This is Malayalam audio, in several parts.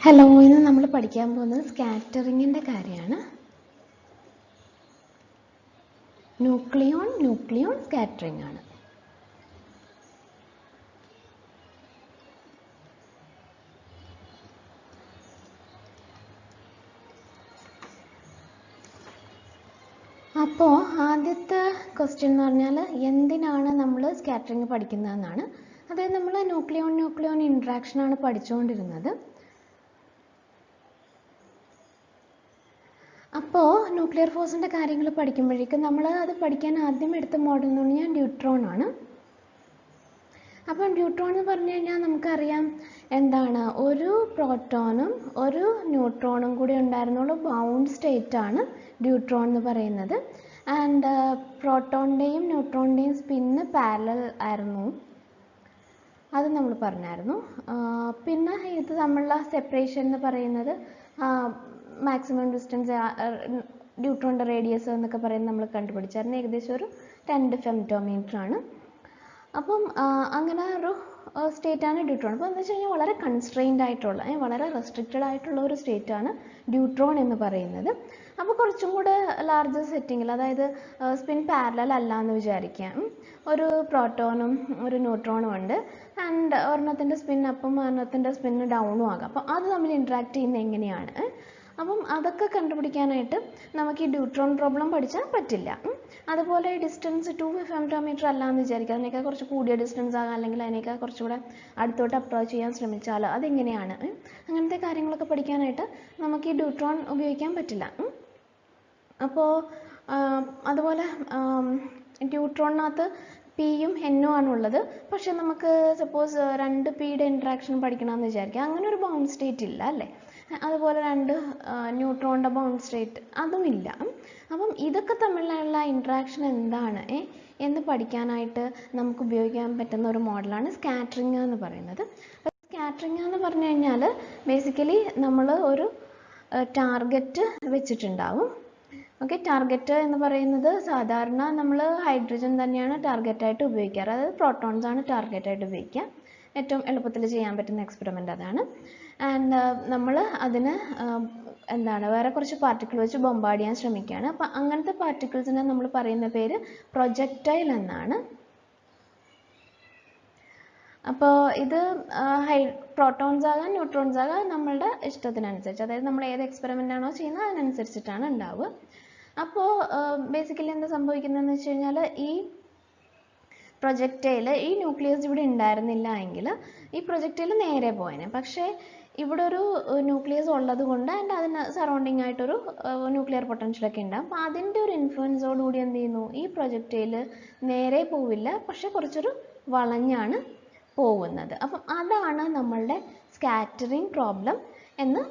ഹലോ, ഇന്ന് നമ്മൾ പഠിക്കാൻ പോകുന്നത് സ്കാറ്ററിങ്ങിൻ്റെ കാര്യമാണ്. ന്യൂക്ലിയോൺ സ്കാറ്ററിംഗ് ആണ്. അപ്പോൾ ആദ്യത്തെ ക്വസ്റ്റ്യൻ എന്ന് പറഞ്ഞാൽ എന്തിനാണ് നമ്മൾ സ്കാറ്ററിങ് പഠിക്കുന്നതെന്നാണ്. അതായത് നമ്മൾ ന്യൂക്ലിയോൺ ഇൻട്രാക്ഷനാണ് പഠിച്ചുകൊണ്ടിരുന്നത്. അപ്പോൾ ന്യൂക്ലിയർ ഫോഴ്സിൻ്റെ കാര്യങ്ങൾ പഠിക്കുമ്പോഴേക്കും നമ്മൾ അത് പഠിക്കാൻ ആദ്യം എടുത്ത മോഡൽ എന്ന് പറഞ്ഞാൽ ന്യൂട്രോൺ ആണ്. അപ്പം ന്യൂട്രോൺ എന്ന് പറഞ്ഞു കഴിഞ്ഞാൽ നമുക്കറിയാം എന്താണ്, ഒരു പ്രോട്ടോണും ഒരു ന്യൂട്രോണും കൂടി ഉണ്ടായിരുന്നുള്ള ബൗണ്ട് സ്റ്റേറ്റ് ആണ് ന്യൂട്രോൺ എന്ന് പറയുന്നത്. ആൻഡ് പ്രോട്ടോണിൻ്റെയും ന്യൂട്രോണിൻ്റെയും സ്പിന്ന് പാരലൽ ആയിരുന്നു, അത് നമ്മൾ പറഞ്ഞായിരുന്നു. പിന്നെ ഇത് തമ്മിലുള്ള സെപ്പറേഷൻ എന്ന് പറയുന്നത് മാക്സിമം ഡിസ്റ്റൻസ്, ന്യൂട്രോണിൻ്റെ റേഡിയസ് എന്നൊക്കെ പറയുന്നത് നമ്മൾ കണ്ടുപിടിച്ചായിരുന്നു. ഏകദേശം ഒരു 2 ഫെംറ്റോമീറ്റർ ആണ്. അപ്പം അങ്ങനെ ഒരു സ്റ്റേറ്റാണ് ന്യൂട്രോൺ. അപ്പോൾ എന്താ വെച്ച് കഴിഞ്ഞാൽ വളരെ കൺസ്ട്രെയിൻഡ് ആയിട്ടുള്ള, വളരെ റെസ്ട്രിക്റ്റഡ് ആയിട്ടുള്ള ഒരു സ്റ്റേറ്റാണ് ന്യൂട്രോൺ എന്ന് പറയുന്നത്. അപ്പോൾ കുറച്ചും കൂടെ ലാർജർ സെറ്റിങ്ങിൽ, അതായത് സ്പിൻ പാരലൽ അല്ല എന്ന് വിചാരിക്കാം. ഒരു പ്രോട്ടോണും ഒരു ന്യൂട്രോണും ഉണ്ട്. ആൻഡ് ഒരെണ്ണത്തിൻ്റെ സ്പിൻ അപ്പും ഒരെണ്ണത്തിൻ്റെ സ്പിന്ന് ഡൗണും ആകാം. അപ്പോൾ അത് തമ്മിൽ ഇൻട്രാക്ട് ചെയ്യുന്നത് എങ്ങനെയാണ്? അപ്പം അതൊക്കെ കണ്ടുപിടിക്കാനായിട്ട് നമുക്ക് ഈ ന്യൂട്രോൺ പ്രോബ്ലം പഠിച്ചാൽ പറ്റില്ല. അതുപോലെ ഡിസ്റ്റൻസ് 2 ഫെംറ്റോമീറ്റർ അല്ല എന്ന് വിചാരിക്കുക, അതിനേക്കാൾ കുറച്ച് കൂടിയ ഡിസ്റ്റൻസ് ആകാം, അല്ലെങ്കിൽ അതിനേക്കാൾ കുറച്ചുകൂടെ അടുത്തോട്ട് അപ്രോച്ച് ചെയ്യാൻ ശ്രമിച്ചാൽ അതെങ്ങനെയാണ്, അങ്ങനത്തെ കാര്യങ്ങളൊക്കെ പഠിക്കാനായിട്ട് നമുക്ക് ഈ ന്യൂട്രോൺ ഉപയോഗിക്കാൻ പറ്റില്ല. അപ്പോൾ അതുപോലെ ന്യൂട്രോണിനകത്ത് പിയും എന്നും ആണുള്ളത്. പക്ഷെ നമുക്ക് സപ്പോസ് 2 പിയുടെ ഇൻട്രാക്ഷൻ പഠിക്കണമെന്ന് വിചാരിക്കുക, അങ്ങനെ ഒരു ബൗണ്ട് സ്റ്റേറ്റ് ഇല്ല അല്ലേ. അതുപോലെ 2 ന്യൂട്രോണിൻ്റെ ബൗണ്ട് സ്റ്റേറ്റ് അതും ഇല്ല. അപ്പം ഇതൊക്കെ തമ്മിലുള്ള ഇൻട്രാക്ഷൻ എന്താണ് എന്ന് പഠിക്കാനായിട്ട് നമുക്ക് ഉപയോഗിക്കാൻ പറ്റുന്ന ഒരു മോഡലാണ് സ്കാറ്ററിങ് എന്ന് പറയുന്നത്. സ്കാറ്ററിങ് എന്ന് പറഞ്ഞു കഴിഞ്ഞാൽ ബേസിക്കലി നമ്മൾ ഒരു ടാർഗറ്റ് വെച്ചിട്ടുണ്ടാവും. ഓക്കെ, ടാർഗറ്റ് എന്ന് പറയുന്നത് സാധാരണ നമ്മൾ ഹൈഡ്രജൻ തന്നെയാണ് ടാർഗറ്റായിട്ട് ഉപയോഗിക്കാറ്. അതായത് പ്രോട്ടോൺസ് ആണ് ടാർഗറ്റായിട്ട് ഉപയോഗിക്കുക. ഏറ്റവും എളുപ്പത്തിൽ ചെയ്യാൻ പറ്റുന്ന എക്സ്പെരിമെൻ്റ് അതാണ്. ആൻഡ് നമ്മൾ അതിന് വേറെ കുറച്ച് പാർട്ടിക്കിൾ വെച്ച് ബോംബാർഡ് ചെയ്യാൻ ശ്രമിക്കുകയാണ്. അപ്പം അങ്ങനത്തെ പാർട്ടിക്കിൾസിനെ നമ്മൾ പറയുന്ന പേര് പ്രൊജക്ടൈൽ എന്നാണ്. അപ്പോൾ ഇത് പ്രോട്ടോൺസ് ആകാം ന്യൂട്രോൺസ് ആകാം, നമ്മളുടെ ഇഷ്ടത്തിനനുസരിച്ച്, അതായത് നമ്മൾ ഏത് എക്സ്പെരിമെൻ്റ് ആണോ ചെയ്യുന്നത് അതിനനുസരിച്ചിട്ടാണ് ഉണ്ടാവുക. അപ്പോൾ ബേസിക്കലി എന്താ സംഭവിക്കുന്നതെന്ന് വെച്ച് കഴിഞ്ഞാൽ ഈ പ്രൊജക്ടൈൽ, ഈ ന്യൂക്ലിയസ് ഇവിടെ ഉണ്ടായിരുന്നില്ല എങ്കിൽ ഈ പ്രൊജക്ടൈൽ നേരെ പോയേനെ. പക്ഷേ ഇവിടെ ഒരു ന്യൂക്ലിയസ് ഉള്ളത് കൊണ്ട് ആൻഡ് അതിന് സറൗണ്ടിങ് ആയിട്ടൊരു ന്യൂക്ലിയർ പൊട്ടൻഷ്യലൊക്കെ ഉണ്ടാകും. അപ്പോൾ അതിൻ്റെ ഒരു ഇൻഫ്ലുവൻസോടുകൂടി എന്ത് ചെയ്യുന്നു, ഈ പ്രൊജക്ടൈൽ നേരെ പോവില്ല, പക്ഷെ കുറച്ചൊരു വളഞ്ഞാണ് പോകുന്നത്. അപ്പം അതാണ് നമ്മളുടെ സ്കാറ്ററിങ് പ്രോബ്ലം എന്ന്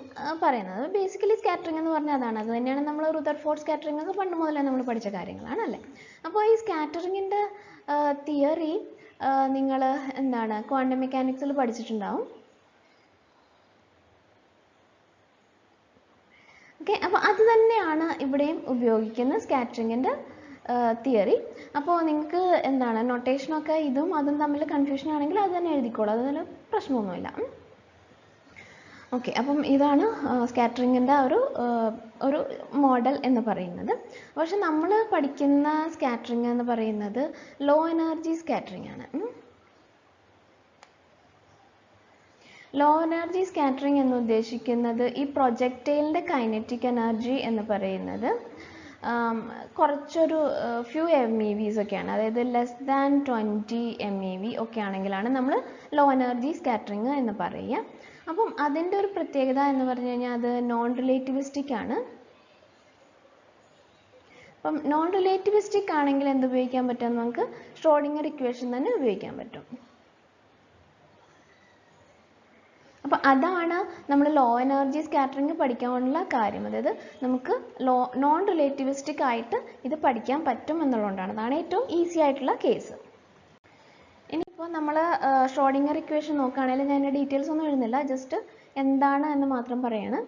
പറയുന്നത്. ബേസിക്കലി സ്കാറ്ററിങ് എന്ന് പറഞ്ഞാൽ അതാണ്. അത് തന്നെയാണ് നമ്മൾ റുദർഫോർഡ് സ്കാറ്ററിങ് ഒക്കെ പണ്ട് മുതലേ നമ്മൾ പഠിച്ച കാര്യങ്ങളാണ് അല്ലേ. അപ്പോൾ ഈ സ്കാറ്ററിങ്ങിൻ്റെ തിയറി നിങ്ങൾ ക്വാണ്ടം മെക്കാനിക്സിൽ പഠിച്ചിട്ടുണ്ടാവും. ഓക്കെ, അപ്പോൾ അത് തന്നെയാണ് ഇവിടെയും ഉപയോഗിക്കുന്ന സ്കാറ്ററിങ്ങിൻ്റെ തിയറി. അപ്പോൾ നിങ്ങൾക്ക് നൊട്ടേഷനൊക്കെ ഇതും അതും തമ്മിൽ കൺഫ്യൂഷൻ ആണെങ്കിൽ അത് തന്നെ എഴുതിക്കോളൂ, അതിൽ പ്രശ്നമൊന്നുമില്ല. ഓക്കെ, അപ്പം ഇതാണ് സ്കാറ്ററിങ്ങിൻ്റെ ഒരു മോഡൽ എന്ന് പറയുന്നത്. പക്ഷെ നമ്മൾ പഠിക്കുന്ന സ്കാറ്ററിങ് എന്ന് പറയുന്നത് ലോ എനർജി സ്കാറ്ററിങ് ആണ്. ലോ എനർജി സ്കാറ്ററിങ് എന്ന് ഉദ്ദേശിക്കുന്നത് ഈ പ്രൊജക്ടൈലിൻ്റെ കൈനറ്റിക് എനർജി എന്ന് പറയുന്നത് കുറച്ചൊരു ഫ്യൂ MEVs ഒക്കെയാണ്, അതായത് <20 MeV ഒക്കെ ആണെങ്കിലാണ് നമ്മൾ ലോ എനർജി സ്കാറ്ററിങ് എന്ന് പറയുക. അപ്പം അതിൻ്റെ ഒരു പ്രത്യേകത എന്ന് പറഞ്ഞു കഴിഞ്ഞാൽ അത് നോൺ റിലേറ്റിവിസ്റ്റിക് ആണ്. അപ്പം നോൺ റിലേറ്റിവിസ്റ്റിക് ആണെങ്കിൽ എന്ത് ഉപയോഗിക്കാൻ പറ്റും, നമുക്ക് ഷ്രോഡിംഗർ ഇക്വേഷൻ തന്നെ ഉപയോഗിക്കാൻ പറ്റും. അപ്പോൾ അതാണ് നമ്മൾ ലോ എനർജി സ്കാറ്ററിങ് പഠിക്കാനുള്ള കാര്യം. അതായത് നമുക്ക് നോൺ റിലേറ്റിവിസ്റ്റിക് ആയിട്ട് ഇത് പഠിക്കാൻ പറ്റും എന്നുള്ളതുകൊണ്ടാണ്. അതാണ് ഏറ്റവും ഈസി ആയിട്ടുള്ള കേസ്. ഇനിയിപ്പോൾ നമ്മൾ ഷ്രോഡിംഗർ ഇക്വേഷൻ നോക്കുകയാണെങ്കിൽ ഞാൻ ഡീറ്റെയിൽസ് ഒന്നും എഴുതുന്നില്ല, ജസ്റ്റ് എന്താണ് എന്ന് മാത്രം പറയാണ്.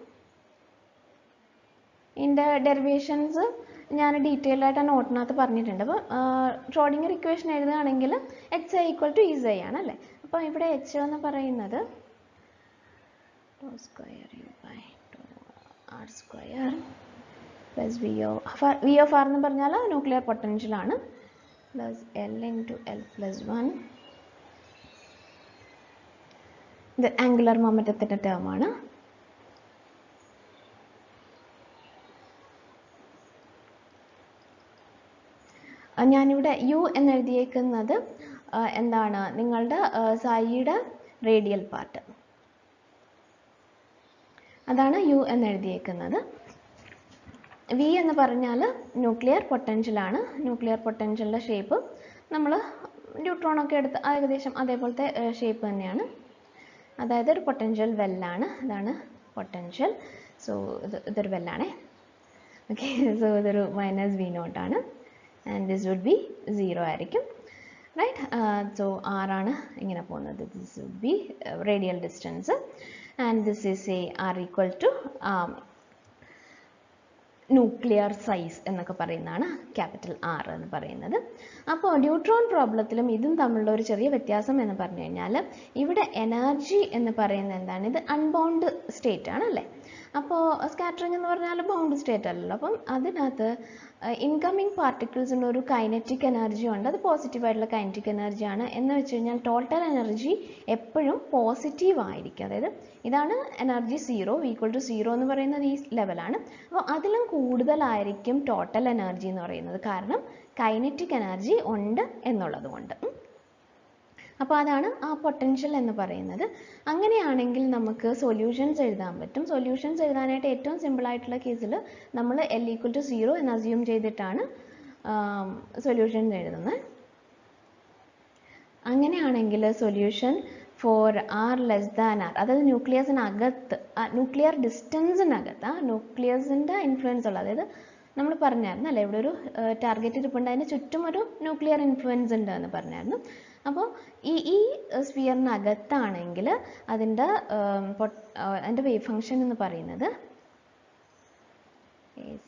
ഇതിൻ്റെ ഡെറിവേഷൻസ് ഞാൻ ഡീറ്റെയിൽ ആയിട്ട് ആ നോട്ടിനകത്ത് പറഞ്ഞിട്ടുണ്ട്. അപ്പോൾ ഷ്രോഡിംഗർ ഇക്വേഷൻ എഴുതുകയാണെങ്കിൽ HI = EZ ആണ് അല്ലേ. അപ്പോൾ ഇവിടെ H എന്ന് പറയുന്നത് tau square u by tau r square plus v of r എന്ന് പറഞ്ഞാൽ ന്യൂക്ലിയർ പൊട്ടൻഷ്യൽ ആണ്, plus l into l plus 1. ഇത് ആംഗുലർ മൊമെന്റത്തിന്റെ ടേം ആണ്. ഞാനിവിടെ യു എന്ന് എഴുതിയേക്കുന്നത് എന്താണ്, നിങ്ങളുടെ സായിയുടെ റേഡിയൽ പാർട്ട്, അതാണ് യു എന്ന് എഴുതിയേക്കുന്നത്. വി എന്ന് പറഞ്ഞാൽ ന്യൂക്ലിയർ പൊട്ടൻഷ്യൽ ആണ്. ന്യൂക്ലിയർ പൊട്ടൻഷ്യലിൻ്റെ ഷേപ്പ് നമ്മൾ ന്യൂട്രോണൊക്കെ എടുത്ത് ഏകദേശം അതേപോലത്തെ ഷേപ്പ് തന്നെയാണ്. അതായത് ഒരു പൊട്ടൻഷ്യൽ വെല്ലാണ്, ഇതാണ് പൊട്ടൻഷ്യൽ. സോ ഇതൊരു വെല്ലാണേ. ഓക്കെ, സോ ഇതൊരു -v0 ആണ്. ആൻഡ് ദിസ് വുഡ് ബി 0 ആയിരിക്കും, റൈറ്റ്. സോ r ആണ് ഇങ്ങനെ പോകുന്നത്. This would be radial distance and this is a r equal to nuclear size എന്നൊക്കെ പറയുന്നതാണ് ക്യാപിറ്റൽ R എന്ന് പറയുന്നത്. അപ്പോൾ ന്യൂട്രോൺ പ്രോബ്ലത്തിലും ഇതും തമ്മിലുള്ള ഒരു ചെറിയ വ്യത്യാസം എന്ന് പറഞ്ഞു കഴിഞ്ഞാൽ ഇവിടെ എനർജി എന്ന് പറയുന്നത് എന്താണ്, ഇത് അൺബൗണ്ട് സ്റ്റേറ്റ് ആണ് അല്ലേ. അപ്പോൾ സ്കാറ്ററിംഗ് എന്ന് പറഞ്ഞാൽ ബൗണ്ട് സ്റ്റേറ്റ് അല്ലല്ലോ. അപ്പം അതിനകത്ത് ഇൻകമ്മിങ് പാർട്ടിക്കിൾസിൻ്റെ ഒരു കൈനറ്റിക് എനർജി ഉണ്ട്, അത് പോസിറ്റീവായിട്ടുള്ള കൈനറ്റിക് എനർജിയാണ്. എന്ന് വെച്ച് കഴിഞ്ഞാൽ ടോട്ടൽ എനർജി എപ്പോഴും പോസിറ്റീവ് ആയിരിക്കും. അതായത് ഇതാണ് എനർജി 0 ഈക്വൽ ടു 0 എന്ന് പറയുന്നത് ഈ ലെവലാണ്. അപ്പോൾ അതിലും കൂടുതലായിരിക്കും ടോട്ടൽ എനർജി എന്ന് പറയുന്നത്, കാരണം കൈനറ്റിക് എനർജി ഉണ്ട് എന്നുള്ളത് കൊണ്ട്. അപ്പോൾ അതാണ് ആ പൊട്ടൻഷ്യൽ എന്ന് പറയുന്നത്. അങ്ങനെയാണെങ്കിൽ നമുക്ക് സൊല്യൂഷൻസ് എഴുതാൻ പറ്റും. സൊല്യൂഷൻസ് എഴുതാനായിട്ട് ഏറ്റവും സിമ്പിൾ ആയിട്ടുള്ള കേസിൽ നമ്മൾ l ഈക്വൽ ടു 0 എന്ന് അസ്യൂം ചെയ്തിട്ടാണ് സൊല്യൂഷൻസ് എഴുതുന്നത്. അങ്ങനെയാണെങ്കിൽ solution for r less than r, അതായത് ന്യൂക്ലിയസിനകത്ത്, ന്യൂക്ലിയർ ഡിസ്റ്റൻസിനകത്ത്, ന്യൂക്ലിയസിൻ്റെ ഇൻഫ്ലുവൻസ് ഉള്ള, അതായത് നമ്മൾ പറഞ്ഞായിരുന്നു അല്ലേ, ഇവിടെ ഒരു ടാർഗറ്റ് ഇരിപ്പുണ്ട്, അതിന് ചുറ്റും ഒരു ന്യൂക്ലിയർ ഇൻഫ്ലുവൻസ് ഉണ്ട് എന്ന് പറഞ്ഞായിരുന്നു. അപ്പോൾ ഈ സ്ഫിയറിനകത്താണെങ്കിൽ അതിൻ്റെ വേവ് ഫംഗ്ഷൻ എന്ന് പറയുന്നത്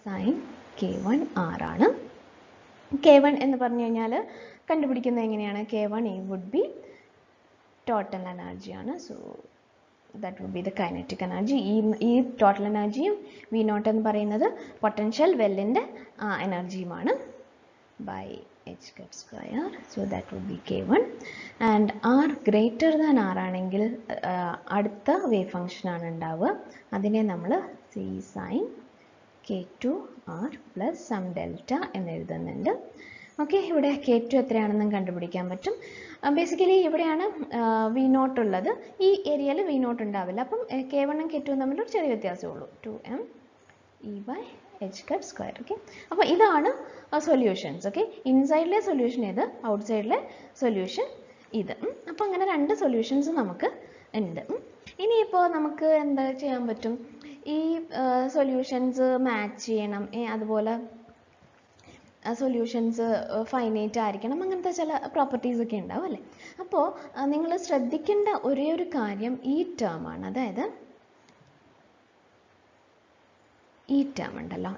സൈൻ k1r ആണ്. k1 എന്ന് പറഞ്ഞു കഴിഞ്ഞാൽ കണ്ടുപിടിക്കുന്നത് എങ്ങനെയാണ്, k1 വുഡ് ബി ടോട്ടൽ എനർജിയാണ്. So that would be the kinetic energy. ഈ ടോട്ടൽ എനർജിയും v0 എന്ന് പറയുന്നത് പൊട്ടൻഷ്യൽ വെല്ലിൻ്റെ എനർജിയുമാണ്, by h cut square. So that would be k1 and r greater than r ആണെങ്കിൽ അടുത്ത വേവ് ഫംഗ്ഷൻ ആണ് ഉണ്ടാവുക. അതിനെ നമ്മൾ c sin k2r plus some delta എന്ന് എഴുതുന്നുണ്ട്. ഓക്കെ, ഇവിടെ k2 എത്രയാണെന്നും കണ്ടുപിടിക്കാൻ പറ്റും. ബേസിക്കലി ഇവിടെയാണ് v0 ഉള്ളത്, ഈ ഏരിയയിൽ v0 ഉണ്ടാവില്ല. അപ്പം k1 ഉം k2 തമ്മിലൊരു ചെറിയ വ്യത്യാസമേ ഉള്ളൂ, 2m e by h cut square. Okay, അപ്പോൾ ഇതാണ് സൊല്യൂഷൻസ്. ഓക്കെ, ഇൻസൈഡിലെ സൊല്യൂഷൻ ഇത്, ഔട്ട്സൈഡിലെ സൊല്യൂഷൻ ഇത്. അപ്പോൾ അങ്ങനെ രണ്ട് സൊല്യൂഷൻസ് നമുക്ക് ഉണ്ട്. ഇനിയിപ്പോൾ നമുക്ക് എന്താ ചെയ്യാൻ പറ്റും, ഈ സൊല്യൂഷൻസ് മാച്ച് ചെയ്യണം, അതുപോലെ സൊല്യൂഷൻസ് ഫൈനൈറ്റ് ആയിരിക്കണം, അങ്ങനത്തെ ചില പ്രോപ്പർട്ടീസ് ഒക്കെ ഉണ്ടാവും അല്ലേ. അപ്പോൾ നിങ്ങൾ ശ്രദ്ധിക്കേണ്ട ഒരേ ഒരു കാര്യം ഈ ടേമാണ്, അതായത് ഈ ടേം ഉണ്ടല്ലോ,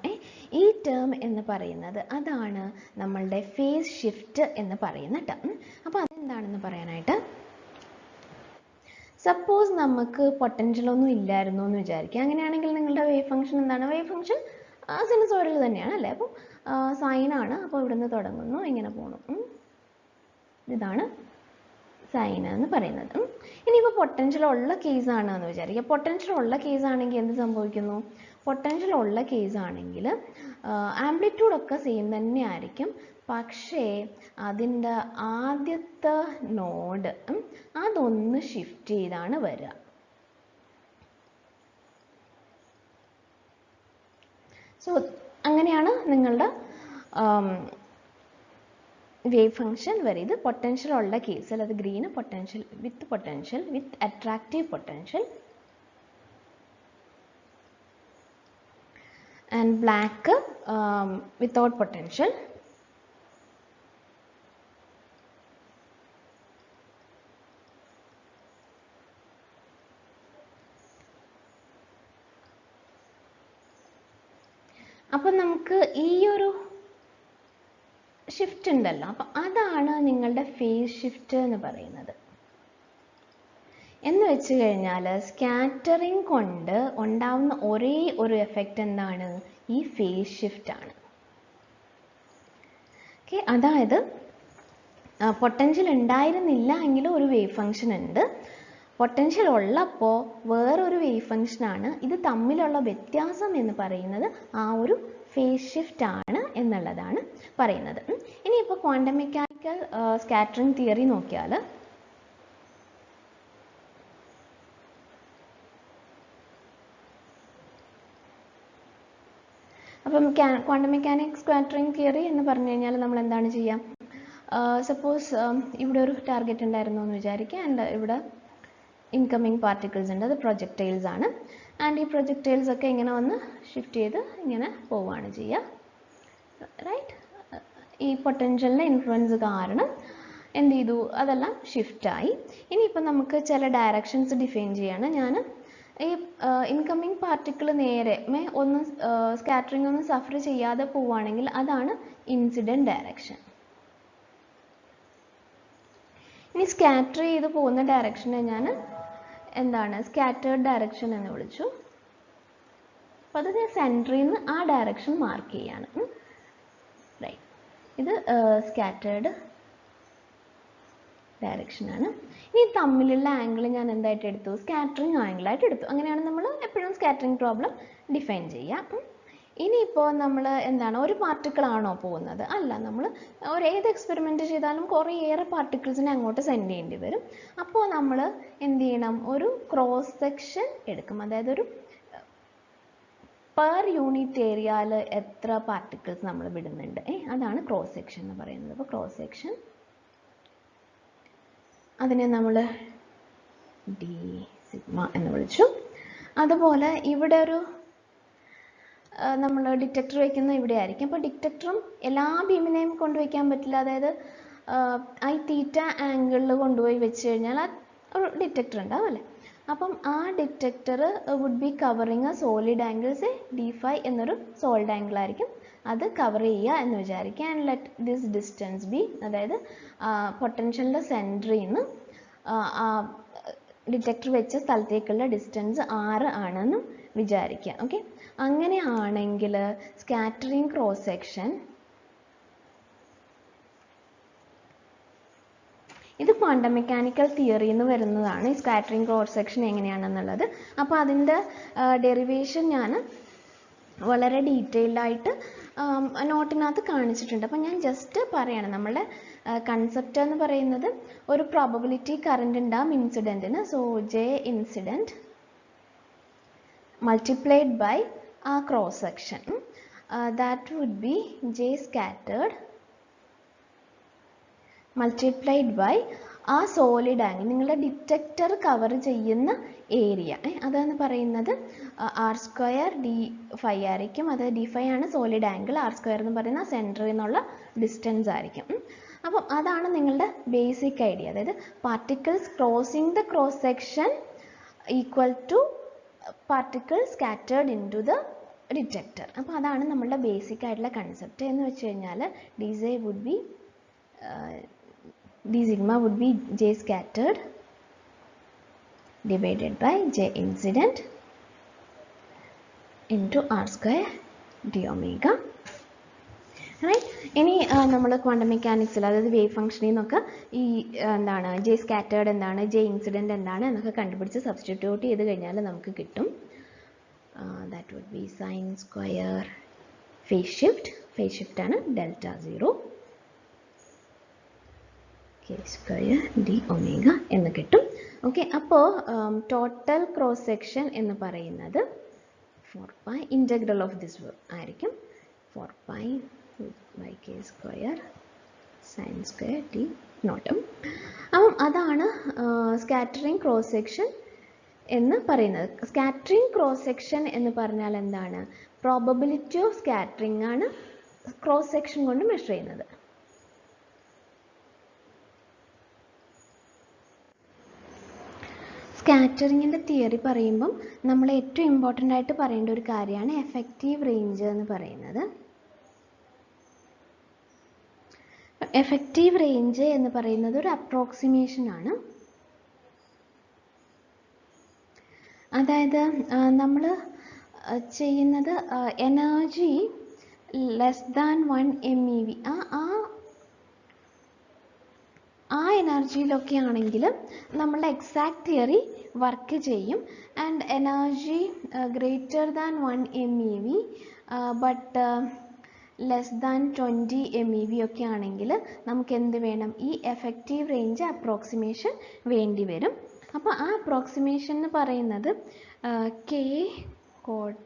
ഈ ടേം എന്ന് പറയുന്നത് അതാണ് നമ്മളുടെ ഫേസ് ഷിഫ്റ്റ് എന്ന് പറയുന്ന ടേം. അപ്പോൾ അതെന്താണെന്ന് പറയാനായിട്ട്, സപ്പോസ് നമുക്ക് പൊട്ടൻഷ്യലൊന്നും ഇല്ലായിരുന്നു എന്ന് വിചാരിക്കുക. അങ്ങനെയാണെങ്കിൽ നിങ്ങളുടെ വേവ് ഫംഗ്ഷൻ എന്താണ്, വേവ് ഫംഗ്ഷൻ സിനുസോയിഡൽ തന്നെയാണ് അല്ലേ. അപ്പം സൈനാണ്, അപ്പോൾ ഇവിടുന്ന് തുടങ്ങുന്നു, ഇങ്ങനെ പോകണം, ഇതാണ് സൈൻ എന്ന് പറയുന്നത്. ഇനിയിപ്പോൾ പൊട്ടൻഷ്യൽ ഉള്ള കേസാണ് എന്ന് വിചാരിക്കുക. പൊട്ടൻഷ്യൽ ഉള്ള കേസാണെങ്കിൽ എന്ത് സംഭവിക്കുന്നു, പൊട്ടൻഷ്യൽ ഉള്ള കേസാണെങ്കിൽ ആംപ്ലിറ്റ്യൂഡൊക്കെ സെയിം തന്നെ ആയിരിക്കും, പക്ഷേ അതിൻ്റെ ആദ്യത്തെ നോഡ് അതൊന്ന് ഷിഫ്റ്റ് ചെയ്താണ് വരിക. സോ അങ്ങനെയാണ് നിങ്ങളുടെ വേവ് ഫംഗ്ഷൻ വരെ. ഇത് പൊട്ടൻഷ്യൽ ഉള്ള കേസിൽ, അത് green potential with attractive potential, and black without potential. അപ്പം നമുക്ക് ഈ ഒരു ഷിഫ്റ്റ് ഉണ്ടല്ലോ, അപ്പം അതാണ് നിങ്ങളുടെ ഫേസ് ഷിഫ്റ്റ് എന്ന് പറയുന്നത്. എന്ന് വെച്ച് കഴിഞ്ഞാൽ സ്കാറ്ററിങ് കൊണ്ട് ഉണ്ടാവുന്ന ഒരേ ഒരു എഫക്റ്റ് എന്താണ്? ഈ ഫേസ് ഷിഫ്റ്റ് ആണ്. ഓക്കെ, അതായത് പൊട്ടൻഷ്യൽ ഉണ്ടായിരുന്നില്ല എങ്കിലും ഒരു വേവ് ഫംഗ്ഷൻ ഉണ്ട്, പൊട്ടൻഷ്യൽ ഉള്ളപ്പോൾ വേറൊരു വേവ് ഫംഗ്ഷനാണ്. ഇത് തമ്മിലുള്ള വ്യത്യാസം എന്ന് പറയുന്നത് ആ ഒരു ഫേസ് ഷിഫ്റ്റ് ആണ് എന്നുള്ളതാണ് പറയുന്നത്. ഇനിയിപ്പോൾ ക്വാണ്ടം മെക്കാനിക്കൽ സ്കാറ്ററിംഗ് തിയറി നോക്കിയാൽ അപ്പം ക്വാണ്ടം മെക്കാനിക്സ് സ്കാറ്ററിംഗ് തിയറി എന്ന് പറഞ്ഞു കഴിഞ്ഞാൽ നമ്മൾ എന്താണ് ചെയ്യുക? സപ്പോസ് ഇവിടെ ഒരു ടാർഗറ്റ് ഉണ്ടായിരുന്നു എന്ന് വിചാരിക്കുക, ആൻഡ് ഇവിടെ ഇൻകമ്മിങ് പാർട്ടിക്കിൾസ് ഉണ്ട്, അത് പ്രൊജക്ടൈൽസ് ആണ്. ആൻഡ് ഈ പ്രൊജക്ടൈൽസ് ഒക്കെ ഇങ്ങനെ വന്ന് ഷിഫ്റ്റ് ചെയ്ത് ഇങ്ങനെ പോവുകയാണ് ചെയ്യുക, റൈറ്റ്? ഈ പൊട്ടൻഷ്യലിൻ്റെ ഇൻഫ്ലുവൻസ് കാരണം എന്ത് ചെയ്തു? അതെല്ലാം ഷിഫ്റ്റായി. ഇനിയിപ്പോൾ നമുക്ക് ചില ഡയറക്ഷൻസ് ഡിഫൈൻ ചെയ്യാണ്. ഞാൻ ഈ ഇൻകമ്മിങ് പാർട്ടിക്കിൾ നേരെ ഒന്ന് സ്കാറ്ററിംഗ് ഒന്നും സഫർ ചെയ്യാതെ പോവുകയാണെങ്കിൽ അതാണ് ഇൻസിഡൻറ്റ് ഡയറക്ഷൻ. ഇനി സ്കാറ്റർ ചെയ്ത് പോകുന്ന ഡയറക്ഷനെ ഞാൻ എന്താണ്? സ്കാറ്റേർഡ് ഡയറക്ഷൻ എന്ന് വിളിച്ചു. അപ്പോൾ അത് ഞാൻ സെൻറ്ററിൽ നിന്ന് ആ ഡയറക്ഷൻ മാർക്ക് ചെയ്യാണ്, റൈറ്റ്? ഇത് സ്കാറ്റേർഡ് ഡയറക്ഷനാണ്. ഇനി തമ്മിലുള്ള ആംഗിൾ ഞാൻ എന്തായിട്ട് എടുത്തു? സ്കാറ്ററിങ് ആംഗിളായിട്ട് എടുത്തു. അങ്ങനെയാണ് നമ്മൾ എപ്പോഴും സ്കാറ്ററിങ് പ്രോബ്ലം ഡിഫൈൻ ചെയ്യുക. ഇനിയിപ്പോൾ നമ്മൾ എന്താണ്? ഒരു പാർട്ടിക്കിൾ ആണോ പോകുന്നത്? അല്ല, നമ്മൾ ഏത് എക്സ്പെരിമെൻറ്റ് ചെയ്താലും കുറേയേറെ പാർട്ടിക്കിൾസിനെ അങ്ങോട്ട് സെൻഡ് ചെയ്യേണ്ടി വരും. അപ്പോൾ നമ്മൾ എന്ത് ചെയ്യണം? ഒരു ക്രോസ് സെക്ഷൻ എടുക്കും. അതായത് ഒരു പെർ യൂണിറ്റ് ഏരിയയിൽ എത്ര പാർട്ടിക്കിൾസ് നമ്മൾ വിടുന്നുണ്ട്, അതാണ് ക്രോസ് സെക്ഷൻ എന്ന് പറയുന്നത്. അപ്പോൾ ക്രോസ് സെക്ഷൻ അതിനെ നമ്മൾ ഡി സിഗ്മ എന്ന് വിളിച്ചു. അതുപോലെ ഇവിടെ ഒരു നമ്മൾ ഡിറ്റക്ടർ വയ്ക്കുന്ന ഇവിടെ ആയിരിക്കും. അപ്പോൾ ഡിറ്റക്ടറും എല്ലാ ബീമിനെയും കൊണ്ടുവയ്ക്കാൻ പറ്റില്ല. അതായത് ഐ തീറ്റ ആംഗിളിൽ കൊണ്ടുപോയി വെച്ച് കഴിഞ്ഞാൽ ഒരു ഡിറ്റക്ടർ ഉണ്ടാവും അല്ലേ? അപ്പം ആ detector would be covering a solid angles d5 എന്നൊരു സോളിഡ് ആംഗിൾ ആയിരിക്കും അത് കവർ ചെയ്യുക എന്ന് വിചാരിക്കുക. And let this distance B, അതായത് പൊട്ടൻഷ്യലിൻ്റെ സെൻറ്ററിൽ നിന്ന് ഡിറ്റക്ടർ വെച്ച സ്ഥലത്തേക്കുള്ള ഡിസ്റ്റൻസ് 6 ആണെന്ന് വിചാരിക്കുക. ഓക്കെ, അങ്ങനെയാണെങ്കിൽ സ്കാറ്ററിംഗ് ക്രോസ് സെക്ഷൻ, ഇത് ക്വാണ്ടം മെക്കാനിക്കൽ തിയറിയിൽ നിന്ന് വരുന്നതാണ്, ഈ സ്കാറ്ററിംഗ് ക്രോസ് സെക്ഷൻ എങ്ങനെയാണെന്നുള്ളത്. അപ്പോൾ അതിൻ്റെ ഡെറിവേഷൻ ഞാൻ വളരെ ഡീറ്റെയിൽഡ് ആയിട്ട് നോട്ടിനകത്ത് കാണിച്ചിട്ടുണ്ട്. അപ്പോൾ ഞാൻ ജസ്റ്റ് പറയണം. നമ്മളുടെ കൺസെപ്റ്റ് എന്ന് പറയുന്നത് ഒരു പ്രോബബിലിറ്റി കറണ്ട് ഉണ്ടാകും ഇൻസിഡൻറ്റിന്. So J incident multiplied by a cross section, that would be J scattered multiplied by ആ സോളിഡ് ആംഗിൾ, നിങ്ങളുടെ ഡിറ്റക്ടർ കവർ ചെയ്യുന്ന ഏരിയ, അതാണ് പറയുന്നത് r² d5 ആയിരിക്കും. അത് d5 ആണ് സോളിഡ് ആംഗിൾ, r² എന്ന് പറയുന്ന സെൻറ്ററിൽ നിന്നുള്ള ഡിസ്റ്റൻസ് ആയിരിക്കും. അപ്പം അതാണ് നിങ്ങളുടെ ബേസിക് ഐഡിയ. അതായത് particles crossing the cross section equal to particle scattered into the detector. അപ്പോൾ അതാണ് നമ്മളുടെ ബേസിക് ആയിട്ടുള്ള കൺസെപ്റ്റ്. എന്ന് വെച്ച് കഴിഞ്ഞാൽ d sigma would be J scattered divided by J incident into r² d omega. Right? ഇനി നമ്മൾ ക്വാണ്ടം മെക്കാനിക്സിൽ, അതായത് വേവ് ഫംഗ്ഷനിൽ നിന്നൊക്കെ ഈ എന്താണ് ജെ സ്കാറ്റേർഡ് എന്താണ്, ജെ ഇൻസിഡൻറ്റ് എന്താണ് എന്നൊക്കെ കണ്ടുപിടിച്ച് സബ്സ്റ്റിറ്റ്യൂട്ട് ചെയ്ത് കഴിഞ്ഞാൽ നമുക്ക് കിട്ടും. That would be sine square phase shift. Phase shift ആണ് Δ0 k² d ഒമേഗ എന്ന് കിട്ടും. ഓക്കെ, അപ്പോൾ ടോട്ടൽ ക്രോസ് സെക്ഷൻ എന്ന് പറയുന്നത് 4π ഇൻ്റഗ്രൽ ഓഫ് ദിസ് ആയിരിക്കും 4π by k² sin square d നോട്ടും. അപ്പം അതാണ് സ്കാറ്ററിംഗ് ക്രോസ് സെക്ഷൻ എന്ന് പറയുന്നത്. സ്കാറ്ററിംഗ് ക്രോസ് സെക്ഷൻ എന്ന് പറഞ്ഞാൽ എന്താണ്? പ്രോബബിലിറ്റി ഓഫ് സ്കാറ്ററിംഗ് ആണ് ക്രോസ് സെക്ഷൻ കൊണ്ട് മെഷർ ചെയ്യുന്നത്. സ്കാറ്ററിങ്ങിൻ്റെ തിയറി പറയുമ്പം നമ്മൾ ഏറ്റവും ഇമ്പോർട്ടൻ്റ് ആയിട്ട് പറയേണ്ട ഒരു കാര്യമാണ് എഫക്റ്റീവ് റേഞ്ച് എന്ന് പറയുന്നത്. എഫക്റ്റീവ് റേഞ്ച് എന്ന് പറയുന്നത് ഒരു അപ്രോക്സിമേഷൻ ആണ്. അതായത് നമ്മൾ ചെയ്യുന്നത് എനർജി ലെസ് ദാൻ 1 MeV ആ എനർജിയിലൊക്കെ ആണെങ്കിൽ നമ്മളുടെ എക്സാക്ട് തിയറി വർക്ക് ചെയ്യും. And energy greater than 1 MeV but less than 20 MeV ഒക്കെ ആണെങ്കിൽ നമുക്ക് എന്ത് വേണം, ഈ എഫക്റ്റീവ് റേഞ്ച് അപ്രോക്സിമേഷൻ വേണ്ടി വരും. അപ്പോൾ ആ അപ്രോക്സിമേഷൻ എന്ന് പറയുന്നത് K code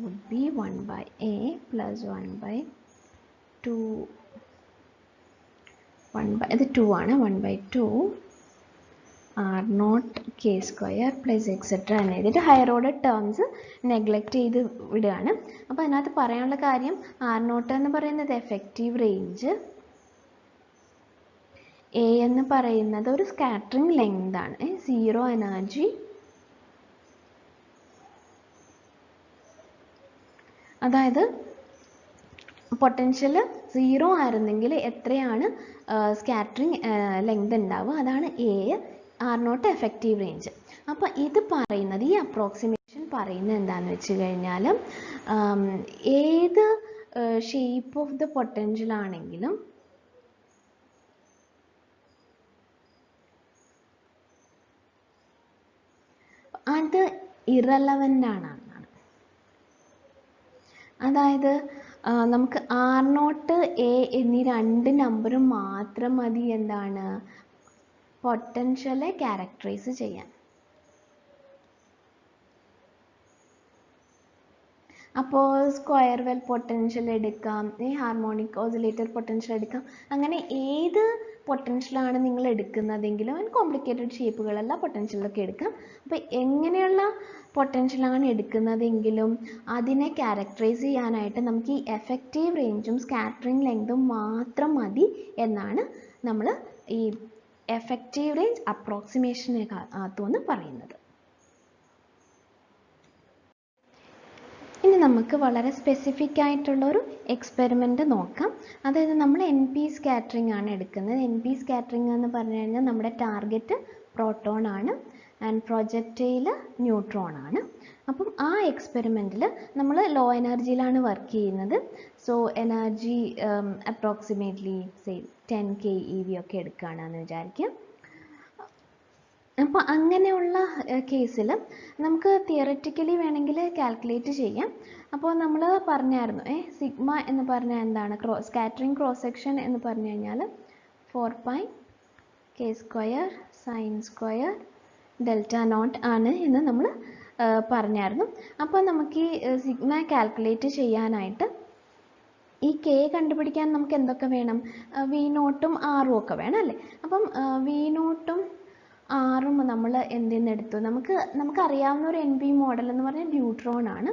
would be 1/A plus 1/2 ഇത് 2 ആണ്, 1/2 R0 K square plus etc എന്ന് എഴുതിയിട്ട് ഹയർ ഓർഡർ ടേംസ് നെഗ്ലക്റ്റ് ചെയ്ത് വിടുകയാണ്. അപ്പോൾ അതിനകത്ത് പറയാനുള്ള കാര്യം R0 എന്ന് പറയുന്നത് എഫക്റ്റീവ് റേഞ്ച്, A എന്ന് പറയുന്നത് ഒരു സ്കാറ്ററിംഗ് ലെങ്ത് ആണ്, സീറോ എനർജി, അതായത് പൊട്ടൻഷ്യൽ 0 ആയിരുന്നെങ്കിൽ എത്രയാണ് സ്കാറ്ററിംഗ് ലെങ്ത് ഉണ്ടാവുക, അതാണ് A, R0 എഫക്റ്റീവ് റേഞ്ച്. അപ്പോൾ ഇത് പറയുന്നത്, ഈ അപ്രോക്സിമേഷൻ പറയുന്നത് എന്താണെന്ന് വെച്ച് കഴിഞ്ഞാൽ ഏത് ഷേപ്പ് ഓഫ് ദ പൊട്ടൻഷ്യൽ ആണെങ്കിലും അത് ഇറലവൻ്റ് ആണ്. അതായത് നമുക്ക് R0 A എന്നീ രണ്ട് നമ്പറും മാത്രം മതി എന്താണ് പൊട്ടൻഷ്യലെ ക്യാരക്ടറൈസ് ചെയ്യാൻ. അപ്പോൾ സ്ക്വയർ വെൽ പൊട്ടൻഷ്യൽ എടുക്കാം, ഹാർമോണിക് ഓസിലേറ്റർ പൊട്ടൻഷ്യൽ എടുക്കാം, അങ്ങനെ ഏത് പൊട്ടൻഷ്യലാണ് നിങ്ങൾ എടുക്കുന്നതെങ്കിലും കോംപ്ലിക്കേറ്റഡ് ഷേപ്പുകളല്ല പൊട്ടൻഷ്യലൊക്കെ എടുക്കാം. അപ്പോൾ എങ്ങനെയുള്ള പൊട്ടൻഷ്യലാണ് എടുക്കുന്നതെങ്കിലും അതിനെ ക്യാരക്ടറൈസ് ചെയ്യാനായിട്ട് നമുക്ക് ഈ എഫക്റ്റീവ് റേഞ്ചും സ്കാറ്ററിംഗ് ലെങ്തും മാത്രം മതി എന്നാണ് നമ്മൾ ഈ എഫക്റ്റീവ് റേഞ്ച് അപ്രോക്സിമേഷനകത്തുനിന്ന് പറയുന്നത്. ഇനി നമുക്ക് വളരെ സ്പെസിഫിക് ആയിട്ടുള്ളൊരു എക്സ്പെരിമെൻറ്റ് നോക്കാം. അതായത് നമ്മൾ NP സ്കാറ്ററിംഗ് ആണ് എടുക്കുന്നത്. NP സ്കാറ്ററിംഗ് എന്ന് പറഞ്ഞു കഴിഞ്ഞാൽ നമ്മുടെ ടാർഗറ്റ് പ്രോട്ടോൺ ആണ് ആൻഡ് പ്രൊജക്റ്റൈൽ ന്യൂട്രോൺ ആണ്. അപ്പം ആ എക്സ്പെരിമെൻറ്റിൽ നമ്മൾ ലോ എനർജിയിലാണ് വർക്ക് ചെയ്യുന്നത്. So energy approximately say 10 keV ഒക്കെ എടുക്കുകയാണെന്ന് വിചാരിക്കുക. അപ്പോൾ അങ്ങനെയുള്ള കേസിൽ നമുക്ക് തിയററ്റിക്കലി വേണമെങ്കിൽ കാൽക്കുലേറ്റ് ചെയ്യാം. അപ്പോൾ നമ്മൾ പറഞ്ഞായിരുന്നു സിഗ്മ എന്ന് പറഞ്ഞാൽ എന്താണ്, സ്കാറ്ററിംഗ് ക്രോസ് സെക്ഷൻ എന്ന് പറഞ്ഞു കഴിഞ്ഞാൽ 4π K square sine square delta naught ആണ് എന്ന് നമ്മൾ പറഞ്ഞായിരുന്നു. അപ്പോൾ നമുക്ക് ഈ സിഗ്മ കാൽക്കുലേറ്റ് ചെയ്യാനായിട്ട് ഈ K കണ്ടുപിടിക്കാൻ നമുക്ക് എന്തൊക്കെ വേണം, V0ഉം Rഉം ഒക്കെ വേണം അല്ലേ. അപ്പം V0ഉം Rഉം നമ്മൾ എന്തിനെടുത്തു, നമുക്കറിയാവുന്ന ഒരു NP മോഡൽ എന്ന് പറഞ്ഞാൽ ന്യൂട്രോൺ ആണ്.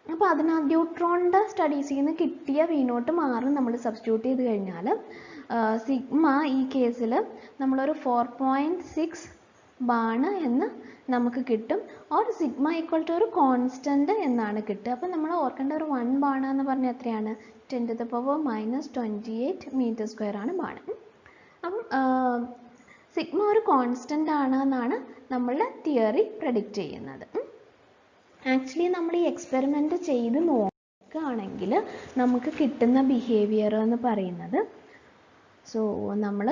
അപ്പോൾ ന്യൂട്രോണിൻ്റെ സ്റ്റഡീസിൽ നിന്ന് കിട്ടിയ V0ഉം Rഉം നമ്മൾ സബ്സ്റ്റിറ്റ്യൂട്ട് ചെയ്ത് കഴിഞ്ഞാൽ സിഗ്മ ഈ കേസിൽ നമ്മളൊരു 4.6 ബാണ് എന്ന് നമുക്ക് കിട്ടും. ഓർ സിഗ്മ ഈക്വൽ ടു ഒരു കോൺസ്റ്റൻറ്റ് എന്നാണ് കിട്ടുക. അപ്പോൾ നമ്മൾ ഓർക്കേണ്ട ഒരു 1 ബാണ് എന്ന് പറഞ്ഞാൽ എത്രയാണ്, 10⁻⁻28 മീറ്റർ സ്ക്വയർ ആണ് ബാണ്. അപ്പം സിഗ്മ ഒരു കോൺസ്റ്റൻ്റ് ആണ് എന്നാണ് നമ്മളുടെ തിയറി പ്രഡിക്റ്റ് ചെയ്യുന്നത്. ആക്ച്വലി നമ്മൾ ഈ എക്സ്പെരിമെൻറ്റ് ചെയ്ത് നോക്കുകയാണെങ്കിൽ നമുക്ക് കിട്ടുന്ന ബിഹേവിയർ എന്ന് പറയുന്നത്, സോ നമ്മൾ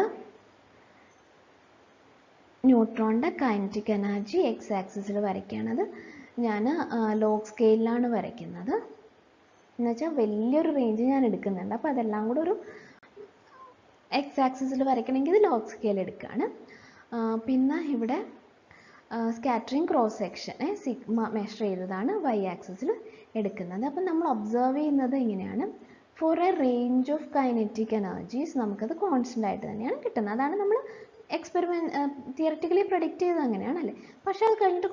ന്യൂട്രോണിൻ്റെ കൈനറ്റിക് എനർജി എക്സ് ആക്സിസിൽ വരയ്ക്കുകയാണത്. ഞാൻ ലോഗ് സ്കെയിലാണ് വരയ്ക്കുന്നത്, എന്നുവെച്ചാൽ വലിയൊരു റേഞ്ച് ഞാൻ എടുക്കുന്നുണ്ട്. അപ്പോൾ അതെല്ലാം കൂടെ ഒരു എക്സ് ആക്സിസിൽ വരയ്ക്കണമെങ്കിൽ ഇത് ലോഗ് സ്കെയിൽ എടുക്കുകയാണ്. പിന്നെ ഇവിടെ scattering cross section sigma measure ചെയ്തതാണ് വൈ ആക്സിസിൽ എടുക്കുന്നത്. അപ്പം നമ്മൾ ഒബ്സർവ് ചെയ്യുന്നത് ഇങ്ങനെയാണ്, for a range of kinetic energies നമുക്കത് കോൺസ്റ്റൻ്റ് ആയിട്ട് തന്നെയാണ് കിട്ടുന്നത്. അതാണ് നമ്മൾ തിയററ്റിക്കലി പ്രഡിക്റ്റ് ചെയ്തത് അങ്ങനെയാണല്ലേ. പക്ഷേ അത് കഴിഞ്ഞിട്ട്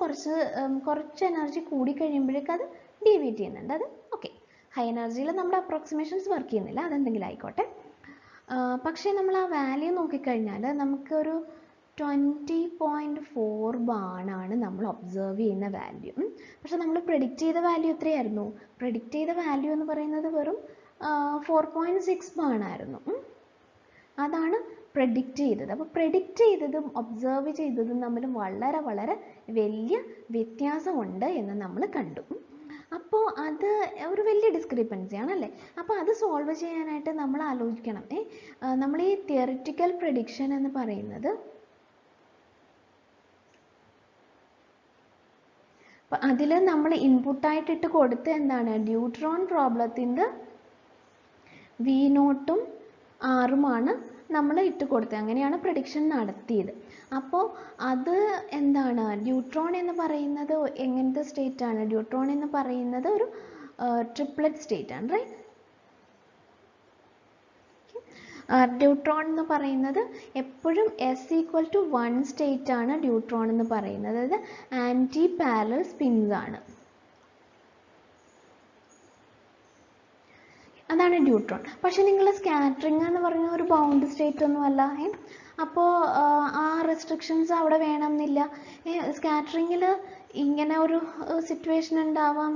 കുറച്ച് എനർജി കൂടി കഴിയുമ്പോഴേക്കും അത് ഡീവിയേറ്റ് ചെയ്യുന്നുണ്ട്. അത് ഓക്കെ, ഹൈ എനർജിയിൽ നമ്മുടെ അപ്രോക്സിമേഷൻസ് വർക്ക് ചെയ്യുന്നില്ല, അതെന്തെങ്കിലും ആയിക്കോട്ടെ. പക്ഷേ നമ്മൾ ആ വാല്യൂ നോക്കിക്കഴിഞ്ഞാൽ നമുക്കൊരു 20.4 ബാണാണ് നമ്മൾ ഒബ്സർവ് ചെയ്യുന്ന വാല്യൂ. പക്ഷെ നമ്മൾ പ്രെഡിക്റ്റ് ചെയ്ത വാല്യൂ എത്രയായിരുന്നു, പ്രെഡിക്റ്റ് ചെയ്ത വാല്യൂ എന്ന് പറയുന്നത് വെറും 4.6 ബാണായിരുന്നു. അതാണ് പ്രെഡിക്റ്റ് ചെയ്തത്. അപ്പോൾ പ്രെഡിക്റ്റ് ചെയ്തതും ഒബ്സർവ് ചെയ്തതും തമ്മിൽ വളരെ വളരെ വലിയ വ്യത്യാസമുണ്ട് എന്ന് നമ്മൾ കണ്ടു. അപ്പോൾ അത് ഒരു വലിയ ഡിസ്ക്രിപ്പൻസി ആണല്ലേ. അപ്പോൾ അത് സോൾവ് ചെയ്യാനായിട്ട് നമ്മൾ ആലോചിക്കണം, നമ്മൾ ഈ തിയറിറ്റിക്കൽ പ്രെഡിക്ഷൻ എന്ന് പറയുന്നത്, അപ്പം അതിൽ നമ്മൾ ഇൻപുട്ടായിട്ട് ഇട്ട് കൊടുത്ത് എന്താണ്, ഡ്യൂട്രോൺ പ്രോബ്ലത്തിൻ്റെ V0 R നമ്മൾ ഇട്ട് കൊടുത്തത്. അങ്ങനെയാണ് പ്രഡിക്ഷൻ നടത്തിയത്. അപ്പോൾ അത് എന്താണ്, ഡ്യൂട്രോൺ എന്ന് പറയുന്നത് എങ്ങനത്തെ സ്റ്റേറ്റ് ആണ്? ഡ്യൂട്രോൺ എന്ന് പറയുന്നത് ഒരു ട്രിപ്ലറ്റ് സ്റ്റേറ്റ് ആണ്, റൈറ്റ്. ഡ്യൂട്രോൺ എന്ന് പറയുന്നത് എപ്പോഴും S=1 സ്റ്റേറ്റ് ആണ് ഡ്യൂട്രോൺ എന്ന് പറയുന്നത്. അതായത് ആൻറ്റി പാരലൽ സ്പിൻസ് ആണ്, അതാണ് ഡ്യൂട്രോൺ. പക്ഷെ നിങ്ങൾ സ്കാറ്ററിംഗ് എന്ന് പറഞ്ഞ ഒരു ബൗണ്ട് സ്റ്റേറ്റ് ഒന്നുമല്ല. അപ്പോൾ ആ റെസ്ട്രിക്ഷൻസ് അവിടെ വേണമെന്നില്ല. സ്കാറ്ററിങ്ങിൽ ഇങ്ങനെ ഒരു സിറ്റുവേഷൻ ഉണ്ടാവാം,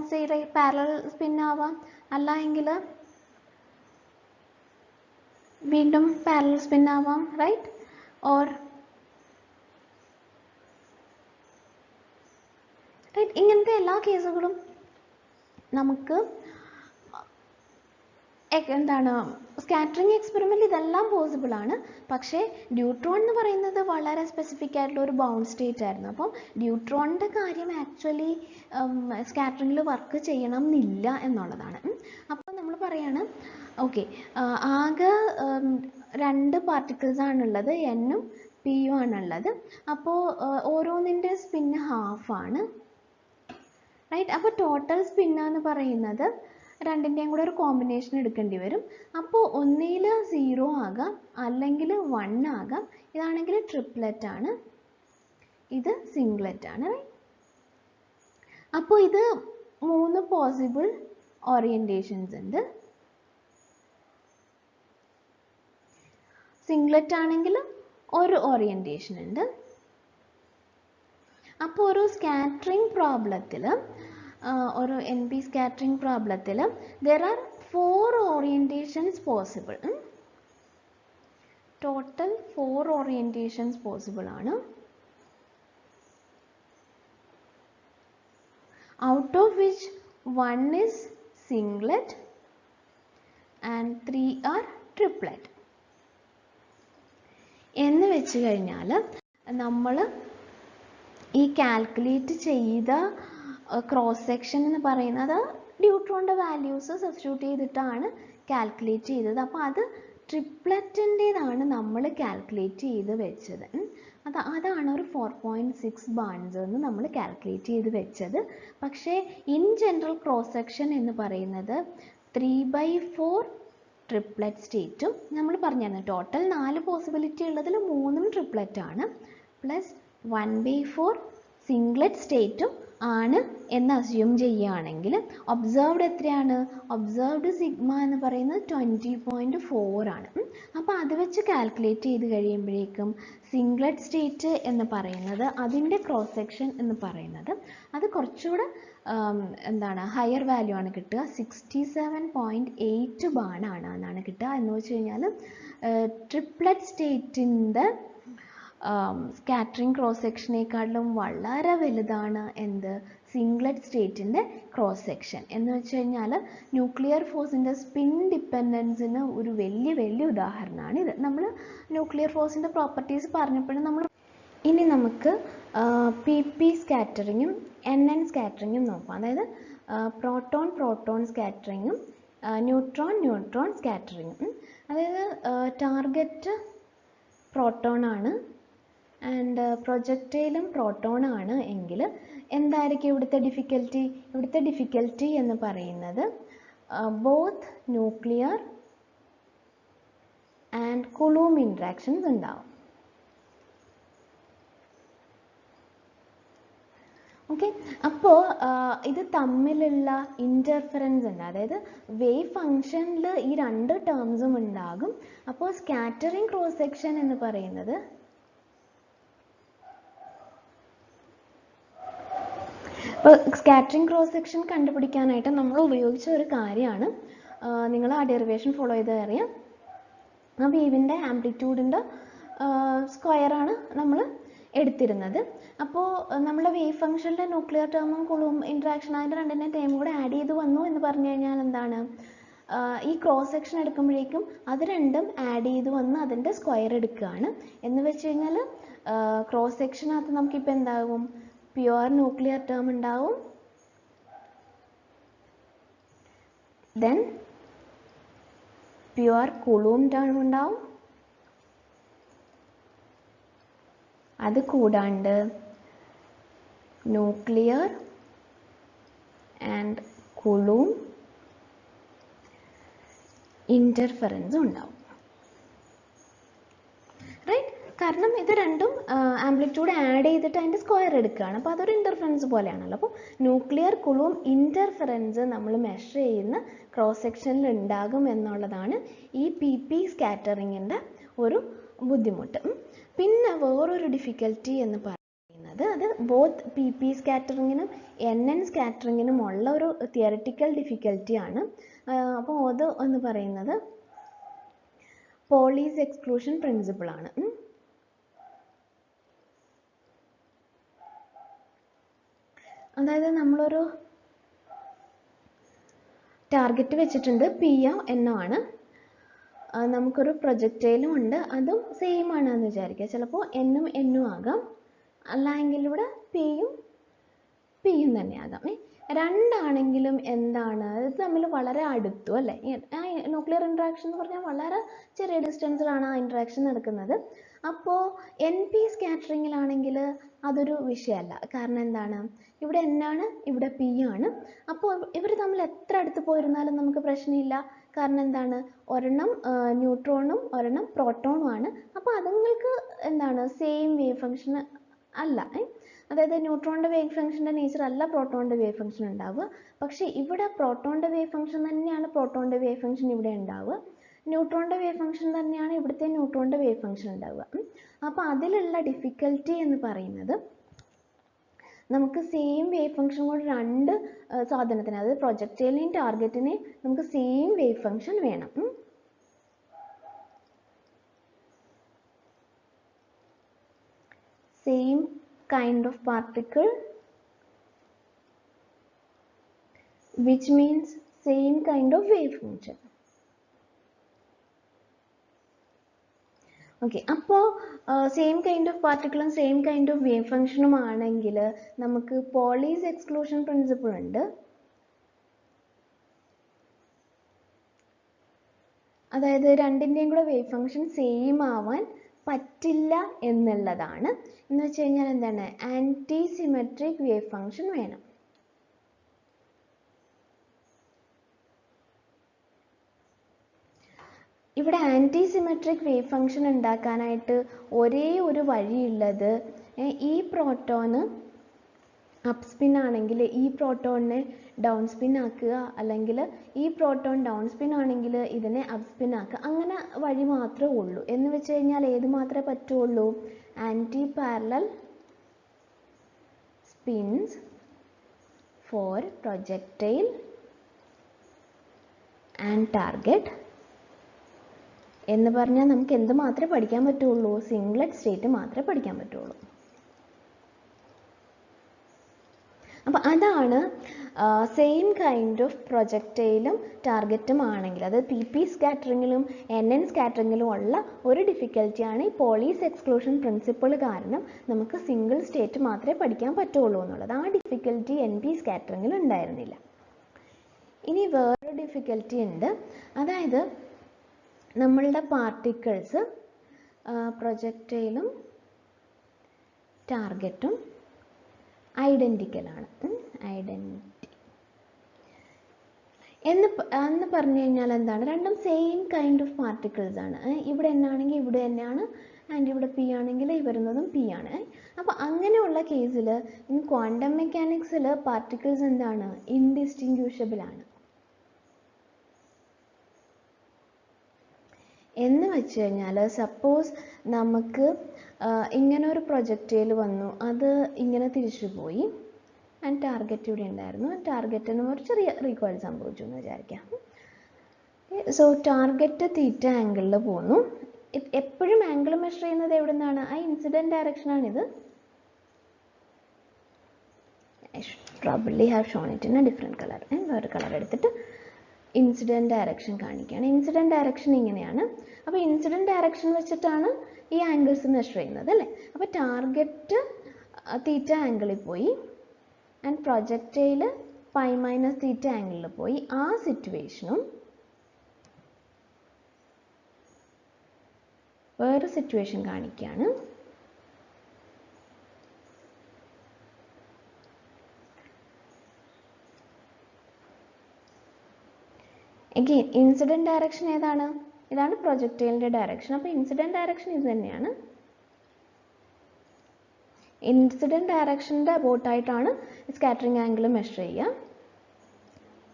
പാരലൽ സ്പിൻ ആവാം, അല്ല എങ്കിൽ വീണ്ടും പാരലൽ സ്പിൻ ആവാം, റൈറ്റ്. ഓർ റൈറ്റ്, ഇങ്ങനത്തെ എല്ലാ കേസുകളും നമുക്ക് എന്താണ്, സ്കാറ്ററിംഗ് എക്സ്പെരിമെൻറ്റ് ഇതെല്ലാം പോസിബിൾ ആണ്. പക്ഷേ ഡ്യൂട്രോൺ എന്ന് പറയുന്നത് വളരെ സ്പെസിഫിക് ആയിട്ടുള്ള ഒരു ബൗണ്ട് സ്റ്റേറ്റ് ആയിരുന്നു. അപ്പം ഡ്യൂട്രോണിൻ്റെ കാര്യം ആക്ച്വലി സ്കാറ്ററിങ്ങിൽ വർക്ക് ചെയ്യണം എന്നില്ല എന്നുള്ളതാണ്. അപ്പോൾ നമ്മൾ പറയാണ്, ഓക്കെ, ആകെ 2 പാർട്ടിക്കിൾസ് ആണുള്ളത്, N-ഉം P-യും ആണുള്ളത്. അപ്പോൾ ഓരോന്നിൻ്റെ സ്പിന്ന് ഹാഫാണ്, റൈറ്റ്. അപ്പോൾ ടോട്ടൽ സ്പിന്ന് എന്ന് പറയുന്നത് രണ്ടിൻ്റെയും കൂടെ ഒരു കോമ്പിനേഷൻ എടുക്കേണ്ടി വരും. അപ്പോൾ ഒന്നിൽ 0 ആകാം, അല്ലെങ്കിൽ 1 ആകാം. ഇതാണെങ്കിൽ ട്രിപ്ലറ്റ് ആണ്, ഇത് സിംഗ്ലറ്റ് ആണ്. അപ്പോൾ ഇത് 3 പോസിബിൾ ഓറിയൻറ്റേഷൻസ് ഉണ്ട്. സിംഗ്ലറ്റ് ആണെങ്കിൽ ഒരു ഓറിയൻറ്റേഷൻ ഉണ്ട്. അപ്പോൾ ഒരു സ്കാറ്ററിംഗ് പ്രോബ്ലത്തിൽ, ഒരു NP scattering പ്രോബ്ലത്തിൽ there are 4 orientations possible. Total 4 orientations possible ആണ്. Out of which 1 is singlet and 3 are triplet. എന്ന് വെച്ച് കഴിഞ്ഞാൽ നമ്മൾ ഈ കാൽക്കുലേറ്റ് ചെയ്ത ക്രോസ് സെക്ഷൻ എന്ന് പറയുന്നത് ഡ്യൂട്രോണിൻ്റെ വാല്യൂസ് സബ്സ്റ്റിറ്റ്യൂട്ട് ചെയ്തിട്ടാണ് കാൽക്കുലേറ്റ് ചെയ്തത്. അപ്പോൾ അത് ട്രിപ്ലറ്റിൻ്റേതാണ് നമ്മൾ കാൽക്കുലേറ്റ് ചെയ്ത് വെച്ചത്. അതാണ് ഒരു 4.6 ബാൺസ് എന്ന് നമ്മൾ കാൽക്കുലേറ്റ് ചെയ്ത് വെച്ചത്. പക്ഷേ ഇൻ ജനറൽ ക്രോസ് സെക്ഷൻ എന്ന് പറയുന്നത് 3/4 ട്രിപ്ലറ്റ് സ്റ്റേറ്റും, നമ്മൾ പറഞ്ഞായിരുന്നു ടോട്ടൽ 4 പോസിബിലിറ്റി ഉള്ളതിൽ 3 ട്രിപ്ലറ്റ് ആണ്, പ്ലസ് 1/4 സിംഗ്ലറ്റ് സ്റ്റേറ്റും ആണ് എന്ന് അസ്യൂം ചെയ്യുകയാണെങ്കിൽ ഒബ്സർവ്ഡ് എത്രയാണ്? ഒബ്സർവ്ഡ് സിഗ്മ എന്ന് പറയുന്നത് 20.4 ആണ്. അപ്പോൾ അത് വെച്ച് കാൽക്കുലേറ്റ് ചെയ്ത് കഴിയുമ്പോഴേക്കും സിംഗ്ലറ്റ് സ്റ്റേറ്റ് എന്ന് പറയുന്നത്, അതിൻ്റെ ക്രോസ് സെക്ഷൻ എന്ന് പറയുന്നത് അത് കുറച്ചുകൂടെ എന്താണ് ഹയർ വാല്യൂ ആണ് കിട്ടുക. 67.8 ബാണാണ് എന്നാണ് കിട്ടുക. എന്ന് വെച്ച് കഴിഞ്ഞാൽ ട്രിപ്ലറ്റ് സ്റ്റേറ്റിൻ്റെ സ്കാറ്ററിംഗ് ക്രോസ് സെക്ഷനേക്കാളും വളരെ വലുതാണ് എന്ത്? സിംഗ്ലറ്റ് സ്റ്റേറ്റിൻ്റെ ക്രോസ് സെക്ഷൻ. എന്ന് വെച്ച് കഴിഞ്ഞാൽ ന്യൂക്ലിയർ ഫോഴ്സിൻ്റെ സ്പിൻ ഡിപ്പെൻഡൻസിന് ഒരു വലിയ ഉദാഹരണമാണ് ഇത്. നമ്മൾ ന്യൂക്ലിയർ ഫോഴ്സിൻ്റെ പ്രോപ്പർട്ടീസ് പറഞ്ഞപ്പോഴും നമ്മൾ ഇനി നമുക്ക് PP സ്കാറ്ററിങ്ങും NN സ്കാറ്ററിങ്ങും നോക്കാം. അതായത് പ്രോട്ടോൺ സ്കാറ്ററിങ്ങും ന്യൂട്രോൺ സ്കാറ്ററിങ്ങും. അതായത് ടാർഗറ്റ് പ്രോട്ടോൺ ആണ് ആൻഡ് പ്രൊജക്റ്റൈലും പ്രോട്ടോൺ ആണ് എങ്കിൽ എന്തായിരിക്കും ഇവിടുത്തെ ഡിഫിക്കൽറ്റി? ഇവിടുത്തെ ഡിഫിക്കൽറ്റി എന്ന് പറയുന്നത് ബോത്ത് ന്യൂക്ലിയർ ആൻഡ് കുളൂം ഇൻട്രാക്ഷൻസ് ഉണ്ടാവും. ഓക്കെ, അപ്പോൾ ഇത് തമ്മിലുള്ള ഇൻ്റർഫറൻസ് ഉണ്ട്. അതായത് വേവ് ഫങ്ഷനിൽ ഈ 2 ടേംസും ഉണ്ടാകും. അപ്പോൾ സ്കാറ്ററിംഗ് ക്രോസ് സെക്ഷൻ എന്ന് പറയുന്നത് അപ്പോൾ സ്കാറ്ററിംഗ് ക്രോസ് സെക്ഷൻ കണ്ടുപിടിക്കാനായിട്ട് നമ്മൾ ഉപയോഗിച്ച ഒരു കാര്യമാണ്, നിങ്ങൾ ആ ഡെറിവേഷൻ ഫോളോ ചെയ്ത് അറിയാം. ആ വേവിൻ്റെ ആംപ്ലിറ്റ്യൂഡിൻ്റെ സ്ക്വയറാണ് നമ്മൾ എടുത്തിരുന്നത്. അപ്പോൾ നമ്മുടെ വേവ് ഫംഗ്ഷനിലെ ന്യൂക്ലിയർ ടേമും കുളും ഇൻട്രാക്ഷൻ അതിൻ്റെ രണ്ടിൻ്റെയും ടേം കൂടെ ആഡ് ചെയ്ത് വന്നു എന്ന് പറഞ്ഞു കഴിഞ്ഞാൽ എന്താണ്, ഈ ക്രോസ് സെക്ഷൻ എടുക്കുമ്പോഴേക്കും അത് രണ്ടും ആഡ് ചെയ്ത് വന്ന് അതിൻ്റെ സ്ക്വയർ എടുക്കുകയാണ്. എന്ന് വെച്ച് കഴിഞ്ഞാൽ ക്രോസ് സെക്ഷനകത്ത് നമുക്കിപ്പോൾ എന്താകും, പ്യുവർ ന്യൂക്ലിയർ ടേം ഉണ്ടാവും, ദെൻ പ്യുവർ കുളൂം ടേം ഉണ്ടാവും, അത് കൂടാണ്ട് ന്യൂക്ലിയർ ആൻഡ് കുളൂം ഇൻ്റർഫെറൻസും ഉണ്ടാവും. റൈറ്റ്? കാരണം ഇത് രണ്ടും ആംപ്ലിറ്റ്യൂഡ് ആഡ് ചെയ്തിട്ട് അതിൻ്റെ സ്ക്വയർ എടുക്കുകയാണ്. അപ്പോൾ അതൊരു ഇൻ്റർഫെറൻസ് പോലെയാണല്ലോ. അപ്പോൾ ന്യൂക്ലിയർ കുളൂം ഇൻ്റർഫെറൻസ് നമ്മൾ മെഷർ ചെയ്യുന്ന ക്രോസ് സെക്ഷനിൽ ഉണ്ടാകും എന്നുള്ളതാണ് ഈ PP സ്കാറ്ററിങ്ങിൻ്റെ ഒരു ബുദ്ധിമുട്ട്. പിന്നെ വേറൊരു ഡിഫിക്കൽറ്റി എന്ന് പറയുന്നത്, അത് ബോത്ത് PP സ്കാറ്ററിങ്ങിനും NN സ്കാറ്ററിങ്ങിനും ഉള്ള ഒരു തിയററ്റിക്കൽ ഡിഫിക്കൽറ്റിയാണ്. അപ്പോൾ അത് എന്ന് പറയുന്നത് പോളീസ് എക്സ്ക്ലൂഷൻ പ്രിൻസിപ്പിളാണ്. അതായത് നമ്മളൊരു ടാർഗറ്റ് വെച്ചിട്ടുണ്ട്, P-യോ N-ഓ ആണ്. നമുക്കൊരു പ്രൊജക്റ്റൈലും ഉണ്ട്, അതും സെയിം ആണെന്ന് വിചാരിക്കുക. ചിലപ്പോൾ N-ഉം N-ഉം ആകാം, അല്ലെങ്കിൽ ഇവിടെ P-യും തന്നെ ആകാം. രണ്ടാണെങ്കിലും എന്താണ്, ഇത് തമ്മിൽ വളരെ അടുത്തു അല്ലേ. ന്യൂക്ലിയർ ഇൻട്രാക്ഷൻ എന്ന് പറഞ്ഞാൽ വളരെ ചെറിയ ഡിസ്റ്റൻസിലാണ് ആ ഇൻട്രാക്ഷൻ നടക്കുന്നത്. അപ്പോൾ NP സ്കാറ്ററിങ്ങിലാണെങ്കിൽ അതൊരു വിഷയമല്ല. കാരണം എന്താണ്, ഇവിടെ N ആണ്, ഇവിടെ P ആണ്. അപ്പോൾ ഇവർ തമ്മിൽ എത്ര അടുത്ത് പോയിരുന്നാലും നമുക്ക് പ്രശ്നമില്ല. കാരണം എന്താണ്, ഒരെണ്ണം ന്യൂട്രോണും ഒരെണ്ണം പ്രോട്ടോണും ആണ്. അപ്പോൾ അതുങ്ങൾക്ക് എന്താണ് സെയിം വേവ് ഫംഗ്ഷൻ അല്ല. അതായത് ന്യൂട്രോണിൻ്റെ വേവ് ഫംഗ്ഷൻ്റെ നേച്ചർ അല്ല പ്രോട്ടോണിൻ്റെ വേവ് ഫംഗ്ഷൻ ഉണ്ടാവുക. പക്ഷേ ഇവിടെ പ്രോട്ടോണിൻ്റെ വേവ് ഫംഗ്ഷൻ തന്നെയാണ് പ്രോട്ടോണിൻ്റെ വേവ് ഫംഗ്ഷൻ ഇവിടെ ഉണ്ടാവുക. ന്യൂട്രോണിൻ്റെ വേവ് ഫംഗ്ഷൻ തന്നെയാണ് ഇവിടുത്തെ ന്യൂട്രോണിൻ്റെ വേവ് ഫംഗ്ഷൻ ഉണ്ടാവുക. അപ്പോൾ അതിലുള്ള ഡിഫിക്കൽറ്റി എന്ന് പറയുന്നത്, നമുക്ക് സെയിം വേവ് ഫംഗ്ഷൻ കൊണ്ട് രണ്ട് സാധനത്തിന്, അതായത് പ്രൊജക്റ്റൈലിനെയും ടാർഗറ്റിനെയും നമുക്ക് സെയിം വേവ് ഫംഗ്ഷൻ വേണം. Same kind of particle, which means same kind of wave function. Okay, അപ്പോൾ സെയിം കൈൻഡ് ഓഫ് പാർട്ടിക്കിളും സെയിം കൈൻഡ് ഓഫ് വേവ് ഫംഗ്ഷനും ആണെങ്കിൽ നമുക്ക് പോളീസ് എക്സ്ക്ലൂഷൻ പ്രിൻസിപ്പിൾ ഉണ്ട്. അതായത് രണ്ടിൻ്റെയും കൂടെ വേവ് ഫംഗ്ഷൻ സെയിം ആവാൻ പറ്റില്ല എന്നുള്ളതാണ്. എന്ന് വെച്ച് കഴിഞ്ഞാൽ എന്താണ്, ആൻറ്റി സിമെട്രിക് വേവ് ഫംഗ്ഷൻ വേണം. ഇവിടെ ആൻറ്റി സിമെട്രിക് വേവ് ഫംഗ്ഷൻ ഉണ്ടാക്കാനായിട്ട് ഒരേ ഒരു വഴിയുള്ളത്, ഈ പ്രോട്ടോണ് അപ്പ് സ്പിൻ ആണെങ്കിൽ ഈ പ്രോട്ടോണിനെ ഡൗൺ സ്പിൻ ആക്കുക, അല്ലെങ്കിൽ ഈ പ്രോട്ടോൺ ഡൗൺ സ്പിൻ ആണെങ്കിൽ ഇതിനെ അപ്പ് സ്പിൻ ആക്കുക. അങ്ങനെ വഴി മാത്രമേ ഉള്ളൂ. എന്ന് വെച്ച് കഴിഞ്ഞാൽ ഏത് മാത്രമേ പറ്റുള്ളൂ, anti parallel spins for projectile and target എന്ന് പറഞ്ഞാൽ നമുക്ക് എന്ത് മാത്രമേ പഠിക്കാൻ പറ്റുള്ളൂ, സിംഗ്ലറ്റ് സ്റ്റേറ്റ് മാത്രമേ പഠിക്കാൻ പറ്റുള്ളൂ. അപ്പോൾ അതാണ് സെയിം കൈൻഡ് ഓഫ് പ്രൊജക്റ്റൈലും ടാർഗറ്റും ആണെങ്കിൽ, അത് PP സ്കാറ്ററിങ്ങിലും NN സ്കാറ്ററിങ്ങിലും ഉള്ള ഒരു ഡിഫിക്കൽറ്റിയാണ് ഈ പോളീസ് എക്സ്ക്ലൂഷൻ പ്രിൻസിപ്പിൾ കാരണം നമുക്ക് സിംഗിൾ സ്റ്റേറ്റ് മാത്രമേ പഠിക്കാൻ പറ്റുള്ളൂ എന്നുള്ളത്. ആ ഡിഫിക്കൽറ്റി NP സ്കാറ്ററിങ്ങിൽ ഉണ്ടായിരുന്നില്ല. ഇനി വേറൊരു ഡിഫിക്കൽറ്റി ഉണ്ട്. അതായത് നമ്മളുടെ പാർട്ടിക്കിൾസ് പ്രൊജക്റ്റൈലും ടാർഗറ്റും ഐഡൻറ്റിക്കലാണ്. ഐഡൻറ്റി എന്ന് പറഞ്ഞു കഴിഞ്ഞാൽ എന്താണ്, രണ്ടും സെയിം കൈൻഡ് ഓഫ് പാർട്ടിക്കിൾസ് ആണ്. ഇവിടെ N ആണെങ്കിൽ ഇവിടെ തന്നെയാണ്, ആൻഡ് ഇവിടെ P ആണെങ്കിൽ ഈ വരുന്നതും P ആണ്. അപ്പോൾ അങ്ങനെയുള്ള കേസിൽ ക്വാണ്ടം മെക്കാനിക്സിൽ പാർട്ടിക്കിൾസ് എന്താണ്, ഇൻഡിസ്റ്റിങ്ക്വിഷബിൾ ആണ്. എന്ന് വെച്ച് കഴിഞ്ഞാൽ സപ്പോസ് നമുക്ക് ഇങ്ങനെ ഒരു പ്രൊജക്റ്റൈൽ വന്നു, അത് ഇങ്ങനെ തിരിച്ചു പോയി, ആൻഡ് ടാർഗറ്റ് ഇവിടെ ഉണ്ടായിരുന്നു. ടാർഗറ്റിന് ഒരു ചെറിയ റീകോയിൽ സംഭവിച്ചു എന്ന് വിചാരിക്കാം. സോ ടാർഗറ്റ് തീറ്റ ആംഗിളിൽ പോകുന്നു. എപ്പോഴും ആംഗിൾ മെഷർ ചെയ്യുന്നത് എവിടെ നിന്നാണ്? ആ ഇൻസിഡൻറ്റ് ഡയറക്ഷനാണിത്. probably have shown it in a different color. വേറെ കളർ എടുത്തിട്ട് ഇൻസിഡൻറ്റ് ഡയറക്ഷൻ കാണിക്കുകയാണ്. ഇൻസിഡൻറ്റ് ഡയറക്ഷൻ ഇങ്ങനെയാണ്. അപ്പോൾ ഇൻസിഡൻറ്റ് ഡയറക്ഷൻ വെച്ചിട്ടാണ് ഈ ആംഗിൾസ് മെഷർ ചെയ്യുന്നത് അല്ലേ. അപ്പോൾ ടാർഗറ്റ് തീറ്റ ആംഗിളിൽ പോയി and projectile pi minus theta ആംഗിളിൽ പോയി. ആ സിറ്റുവേഷനും വേറെ സിറ്റുവേഷൻ കാണിക്കുകയാണ്. Again, ഇൻസിഡൻറ്റ് ഡയറക്ഷൻ ഏതാണ്? ഇതാണ് പ്രൊജക്റ്റൈലിൻ്റെ ഡയറക്ഷൻ. അപ്പോൾ ഇൻസിഡൻറ്റ് ഡയറക്ഷൻ ഇത് തന്നെയാണ്. ഇൻസിഡൻറ്റ് ഡയറക്ഷൻ്റെ അബൌട്ടായിട്ടാണ് സ്കാറ്ററിംഗ് ആംഗിൾ മെഷർ ചെയ്യുക.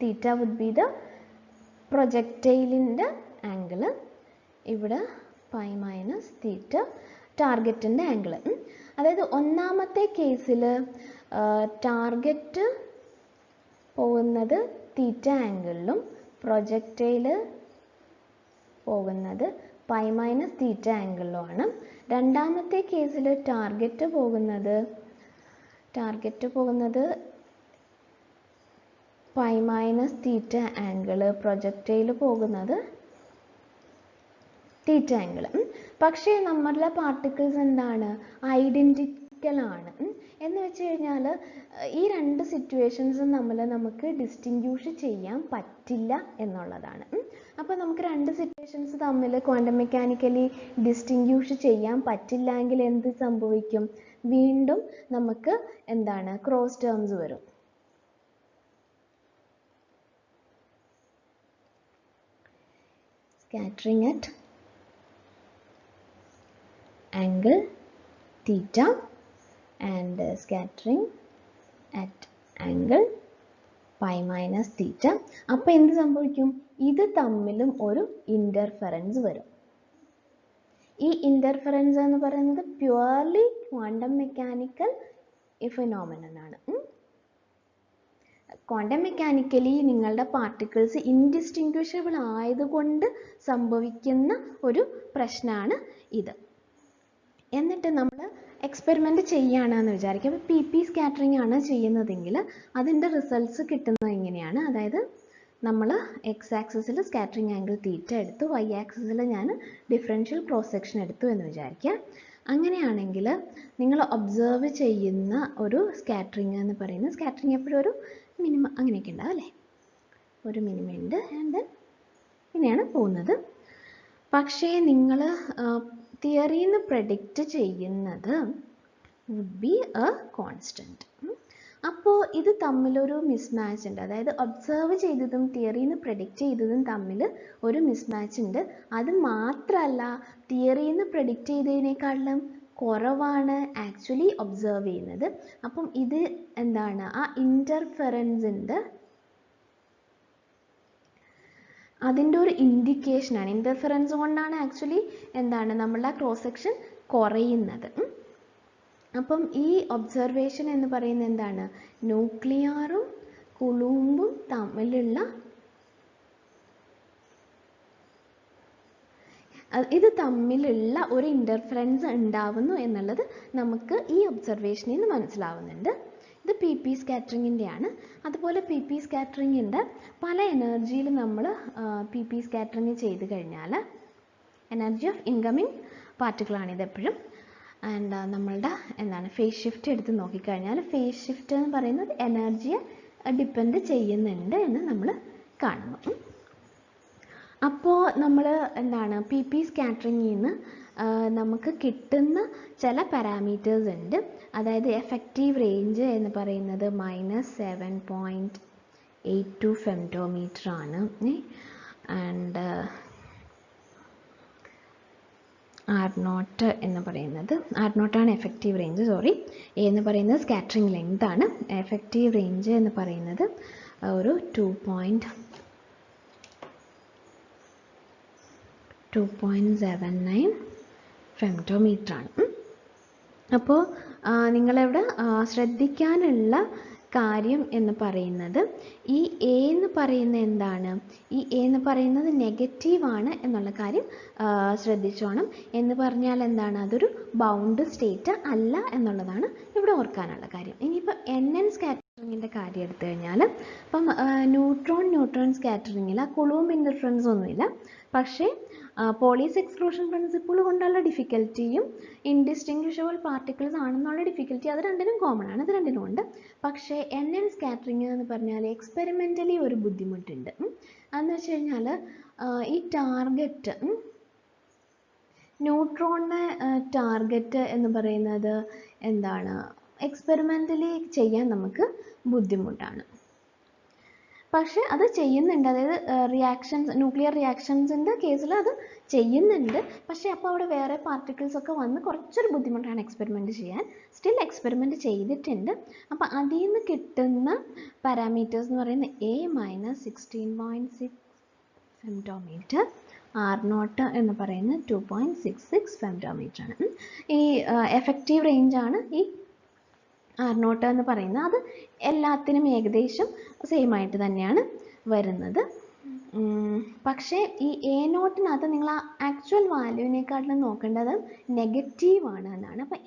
തീറ്റ വുഡ് ബി ദ പ്രൊജക്റ്റൈലിൻ്റെ ആംഗിൾ. ഇവിടെ പൈ മൈനസ് തീറ്റ ടാർഗറ്റിൻ്റെ ആംഗിൾ. അതായത് ഒന്നാമത്തെ കേസിൽ ടാർഗറ്റ് പോകുന്നത് തീറ്റ ആംഗിളിലും പ്രൊജക്റ്റൈൽ പോകുന്നത് പൈ മൈനസ് തീറ്റ ആംഗിളിലുമാണ്. രണ്ടാമത്തെ കേസിൽ ടാർഗറ്റ് പോകുന്നത് pi minus theta angle, projectile പോകുന്നത് തീറ്റ ആംഗിൾ. പക്ഷേ നമ്മളുടെ പാർട്ടിക്കിൾസ് എന്താണ്? ഐഡൻറ്റിക്കലാണ്. എന്ന് വെച്ച് കഴിഞ്ഞാൽ ഈ രണ്ട് സിറ്റുവേഷൻസും നമുക്ക് ഡിസ്റ്റിങ്ക്യൂഷ് ചെയ്യാൻ പറ്റില്ല എന്നുള്ളതാണ്. അപ്പോൾ നമുക്ക് രണ്ട് സിറ്റുവേഷൻസ് തമ്മിൽ ക്വാണ്ടം മെക്കാനിക്കലി ഡിസ്റ്റിങ്ക്യൂഷ് ചെയ്യാൻ പറ്റില്ല എങ്കിൽ എന്ത് സംഭവിക്കും? വീണ്ടും നമുക്ക് എന്താണ്? ക്രോസ് ടേംസ് വരും. Scattering at angle theta and scattering at angle pi minus theta. അപ്പോൾ എന്ത് സംഭവിക്കും? ഇത് തമ്മിലും ഒരു ഇൻ്റർഫറൻസ് വരും. ഈ ഇൻ്റർഫറൻസ് എന്ന് പറയുന്നത് പ്യുവർലി ക്വാണ്ടം മെക്കാനിക്കൽ ഫിനോമിനൻ ആണ്. ക്വാണ്ടം മെക്കാനിക്കലി നിങ്ങളുടെ പാർട്ടിക്കിൾസ് ഇൻഡിസ്റ്റിങ്ക്വിഷബിൾ ആയതുകൊണ്ട് സംഭവിക്കുന്ന ഒരു പ്രശ്നമാണ് ഇത്. എന്നിട്ട് നമ്മൾ എക്സ്പെരിമെൻറ്റ് ചെയ്യുകയാണെന്ന് വിചാരിക്കുക. അപ്പോൾ പി സ്കാറ്ററിംഗ് ആണ് ചെയ്യുന്നതെങ്കിൽ അതിൻ്റെ റിസൾട്ട്സ് കിട്ടുന്നത് ഇങ്ങനെയാണ്. അതായത് നമ്മൾ എക്സ് ആക്സിസിൽ സ്കാറ്ററിംഗ് ആംഗിൾ തീറ്റ എടുത്തു, വൈ ആക്സിസിൽ ഞാൻ ഡിഫറൻഷ്യൽ ക്രോസ് സെക്ഷൻ എടുത്തു എന്ന് വിചാരിക്കുക. അങ്ങനെയാണെങ്കിൽ നിങ്ങൾ ഒബ്സർവ് ചെയ്യുന്ന ഒരു സ്കാറ്ററിംഗ് എന്ന് പറയുന്നത്, സ്കാറ്ററിംഗ് എപ്പോഴും ഒരു മിനിമം അങ്ങനെയൊക്കെ ഉണ്ടാവും അല്ലേ, ഒരു മിനിമം ഉണ്ട് ആൻഡ് ദെൻ ഇങ്ങനെയാണ് പോകുന്നത്. പക്ഷേ നിങ്ങൾ തിയറിന്ന് പ്രെഡിക്റ്റ് ചെയ്യുന്നത് വുഡ് ബി എ കോൺസ്റ്റൻറ്റ്. അപ്പോൾ ഇത് തമ്മിലൊരു മിസ്മാച്ച് ഉണ്ട്. അതായത് ഒബ്സർവ് ചെയ്തതും തിയറിന്ന് പ്രെഡിക്റ്റ് ചെയ്തതും തമ്മിൽ ഒരു മിസ്മാച്ച് ഉണ്ട്. അത് മാത്രമല്ല, തിയറിന്ന് പ്രെഡിക്റ്റ് ചെയ്തതിനേക്കാളും കുറവാണ് ആക്ച്വലി ഒബ്സർവ് ചെയ്യുന്നത്. അപ്പം ഇത് എന്താണ്? ആ ഇൻ്റർഫെറൻസിൻ്റെ അതിൻ്റെ ഒരു ഇൻഡിക്കേഷനാണ്. ഇൻ്റർഫെറൻസ് കൊണ്ടാണ് ആക്ച്വലി എന്താണ് നമ്മളുടെ ക്രോസ് സെക്ഷൻ കുറയുന്നത്. അപ്പം ഈ ഒബ്സർവേഷൻ എന്ന് പറയുന്നത് എന്താണ്? ന്യൂക്ലിയറും കുളൂമ്പും തമ്മിലുള്ള ഒരു ഇൻ്റർഫെറൻസ് ഉണ്ടാവുന്നു എന്നുള്ളത് നമുക്ക് ഈ ഒബ്സർവേഷനിൽ നിന്ന് മനസ്സിലാവുന്നുണ്ട്. ഇത് പി സ്കാറ്ററിങ്ങിൻ്റെയാണ്. അതുപോലെ പി സ്കാറ്ററിങ്ങിൻ്റെ പല എനർജിയിൽ നമ്മൾ പി സ്കാറ്ററിങ് ചെയ്ത് കഴിഞ്ഞാൽ എനർജി ഓഫ് ഇൻകമിങ് പാർട്ടിക്കിളാണിത് എപ്പോഴും. ആൻഡ് നമ്മളുടെ എന്താണ് ഫേസ് ഷിഫ്റ്റ് എടുത്ത് നോക്കിക്കഴിഞ്ഞാൽ ഫേസ് ഷിഫ്റ്റ് എന്ന് പറയുന്നത് എനർജിയെ ഡിപ്പെൻഡ് ചെയ്യുന്നുണ്ട് എന്ന് നമ്മൾ കാണുന്നു. അപ്പോൾ നമ്മൾ എന്താണ് പി സ്കാറ്ററിങ്ങിൽ നിന്ന് നമുക്ക് കിട്ടുന്ന ചില പാരാമീറ്റേഴ്സ് ഉണ്ട്. അതായത് എഫക്റ്റീവ് റേഞ്ച് എന്ന് പറയുന്നത് -7.82 ഫെംറ്റോമീറ്റർ ആണ്. ആൻഡ് R0 എന്ന് പറയുന്നത്, R0 ആണ് എഫക്റ്റീവ് റേഞ്ച്, സോറി, എന്ന് പറയുന്നത് സ്കാറ്ററിംഗ് ലെങ്ത് ആണ്. എഫക്റ്റീവ് റേഞ്ച് എന്ന് പറയുന്നത് ഒരു 2.79 ഫെംറ്റോമീറ്റർ ആണ്. അപ്പോൾ നിങ്ങളിവിടെ ശ്രദ്ധിക്കാനുള്ള കാര്യം എന്ന് പറയുന്നത് ഈ എ എന്ന് പറയുന്നത് എന്താണ്, ഈ എ എന്ന് പറയുന്നത് നെഗറ്റീവാണ് എന്നുള്ള കാര്യം ശ്രദ്ധിച്ചോണം. എന്ന് പറഞ്ഞാൽ എന്താണ്, അതൊരു ബൗണ്ട് സ്റ്റേറ്റ് അല്ല എന്നുള്ളതാണ് ഇവിടെ ഓർക്കാനുള്ള കാര്യം. ഇനിയിപ്പോൾ NN സ്കാറ്ററിങ്ങിൻ്റെ കാര്യം എടുത്തു കഴിഞ്ഞാൽ, ഇപ്പം ന്യൂട്രോൺ സ്കാറ്ററിങ്ങിൽ ആ കുളൂംബ് ഇൻ്റർഫറൻസ് ഒന്നുമില്ല. പക്ഷേ പോളീസ് എക്സ്ക്ലൂഷൻ പ്രിൻസിപ്പിൾ കൊണ്ടുള്ള ഡിഫിക്കൽറ്റിയും ഇൻഡിസ്റ്റിങ്വിഷബിൾ പാർട്ടിക്കിൾസ് ആണെന്നുള്ള ഡിഫിക്കൽറ്റി അത് രണ്ടിനും കോമൺ ആണ്, അത് രണ്ടിനും ഉണ്ട്. പക്ഷേ NN സ്കാറ്ററിങ് എന്ന് പറഞ്ഞാൽ എക്സ്പെരിമെൻ്റലി ഒരു ബുദ്ധിമുട്ടുണ്ട്. അതെന്ന് വെച്ച് കഴിഞ്ഞാൽ ഈ ടാർഗറ്റ്, ന്യൂട്രോണിനെ ടാർഗറ്റ് എന്ന് പറയുന്നത് എന്താണ്, എക്സ്പെരിമെൻ്റലി ചെയ്യാൻ നമുക്ക് ബുദ്ധിമുട്ടാണ്. പക്ഷേ അത് ചെയ്യുന്നുണ്ട്, അതായത് ന്യൂക്ലിയർ റിയാക്ഷൻസിൻ്റെ കേസിൽ അത് ചെയ്യുന്നുണ്ട്. പക്ഷേ അപ്പോൾ അവിടെ വേറെ പാർട്ടിക്കിൾസ് ഒക്കെ വന്ന് കുറച്ചൊരു ബുദ്ധിമുട്ടാണ് എക്സ്പെരിമെൻറ്റ് ചെയ്യാൻ. സ്റ്റിൽ എക്സ്പെരിമെൻറ്റ് ചെയ്തിട്ടുണ്ട്. അപ്പോൾ അതിൽ നിന്ന് കിട്ടുന്ന പാരാമീറ്റേഴ്സ് എന്ന് പറയുന്നത് A-16.6 ഫെംറ്റോമീറ്റർ, R0 എന്ന് പറയുന്നത് 2.66 ഫെംറ്റോമീറ്റർ ആണ്. ഈ എഫക്റ്റീവ് റേഞ്ചാണ് ഈ R0 എന്ന് പറയുന്നത്. അത് എല്ലാത്തിനും ഏകദേശം സെയിം ആയിട്ട് തന്നെയാണ് വരുന്നത്. പക്ഷേ ഈ A0-നകത്ത് നിങ്ങൾ ആ ആക്ച്വൽ വാല്യൂവിനേക്കാട്ടിലും നോക്കേണ്ടത് നെഗറ്റീവാണ് എന്നാണ്. അപ്പോൾ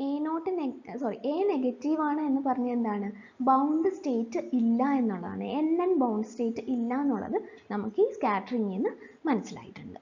A നെഗറ്റീവാണ് എന്ന് പറഞ്ഞാൽ എന്താണ്, ബൗണ്ട് സ്റ്റേറ്റ് ഇല്ല എന്നുള്ളതാണ്. NN ബൗണ്ട് സ്റ്റേറ്റ് ഇല്ല എന്നുള്ളത് നമുക്ക് ഈ സ്കാറ്ററിങ്ങിൽ നിന്ന് മനസ്സിലായിട്ടുണ്ട്.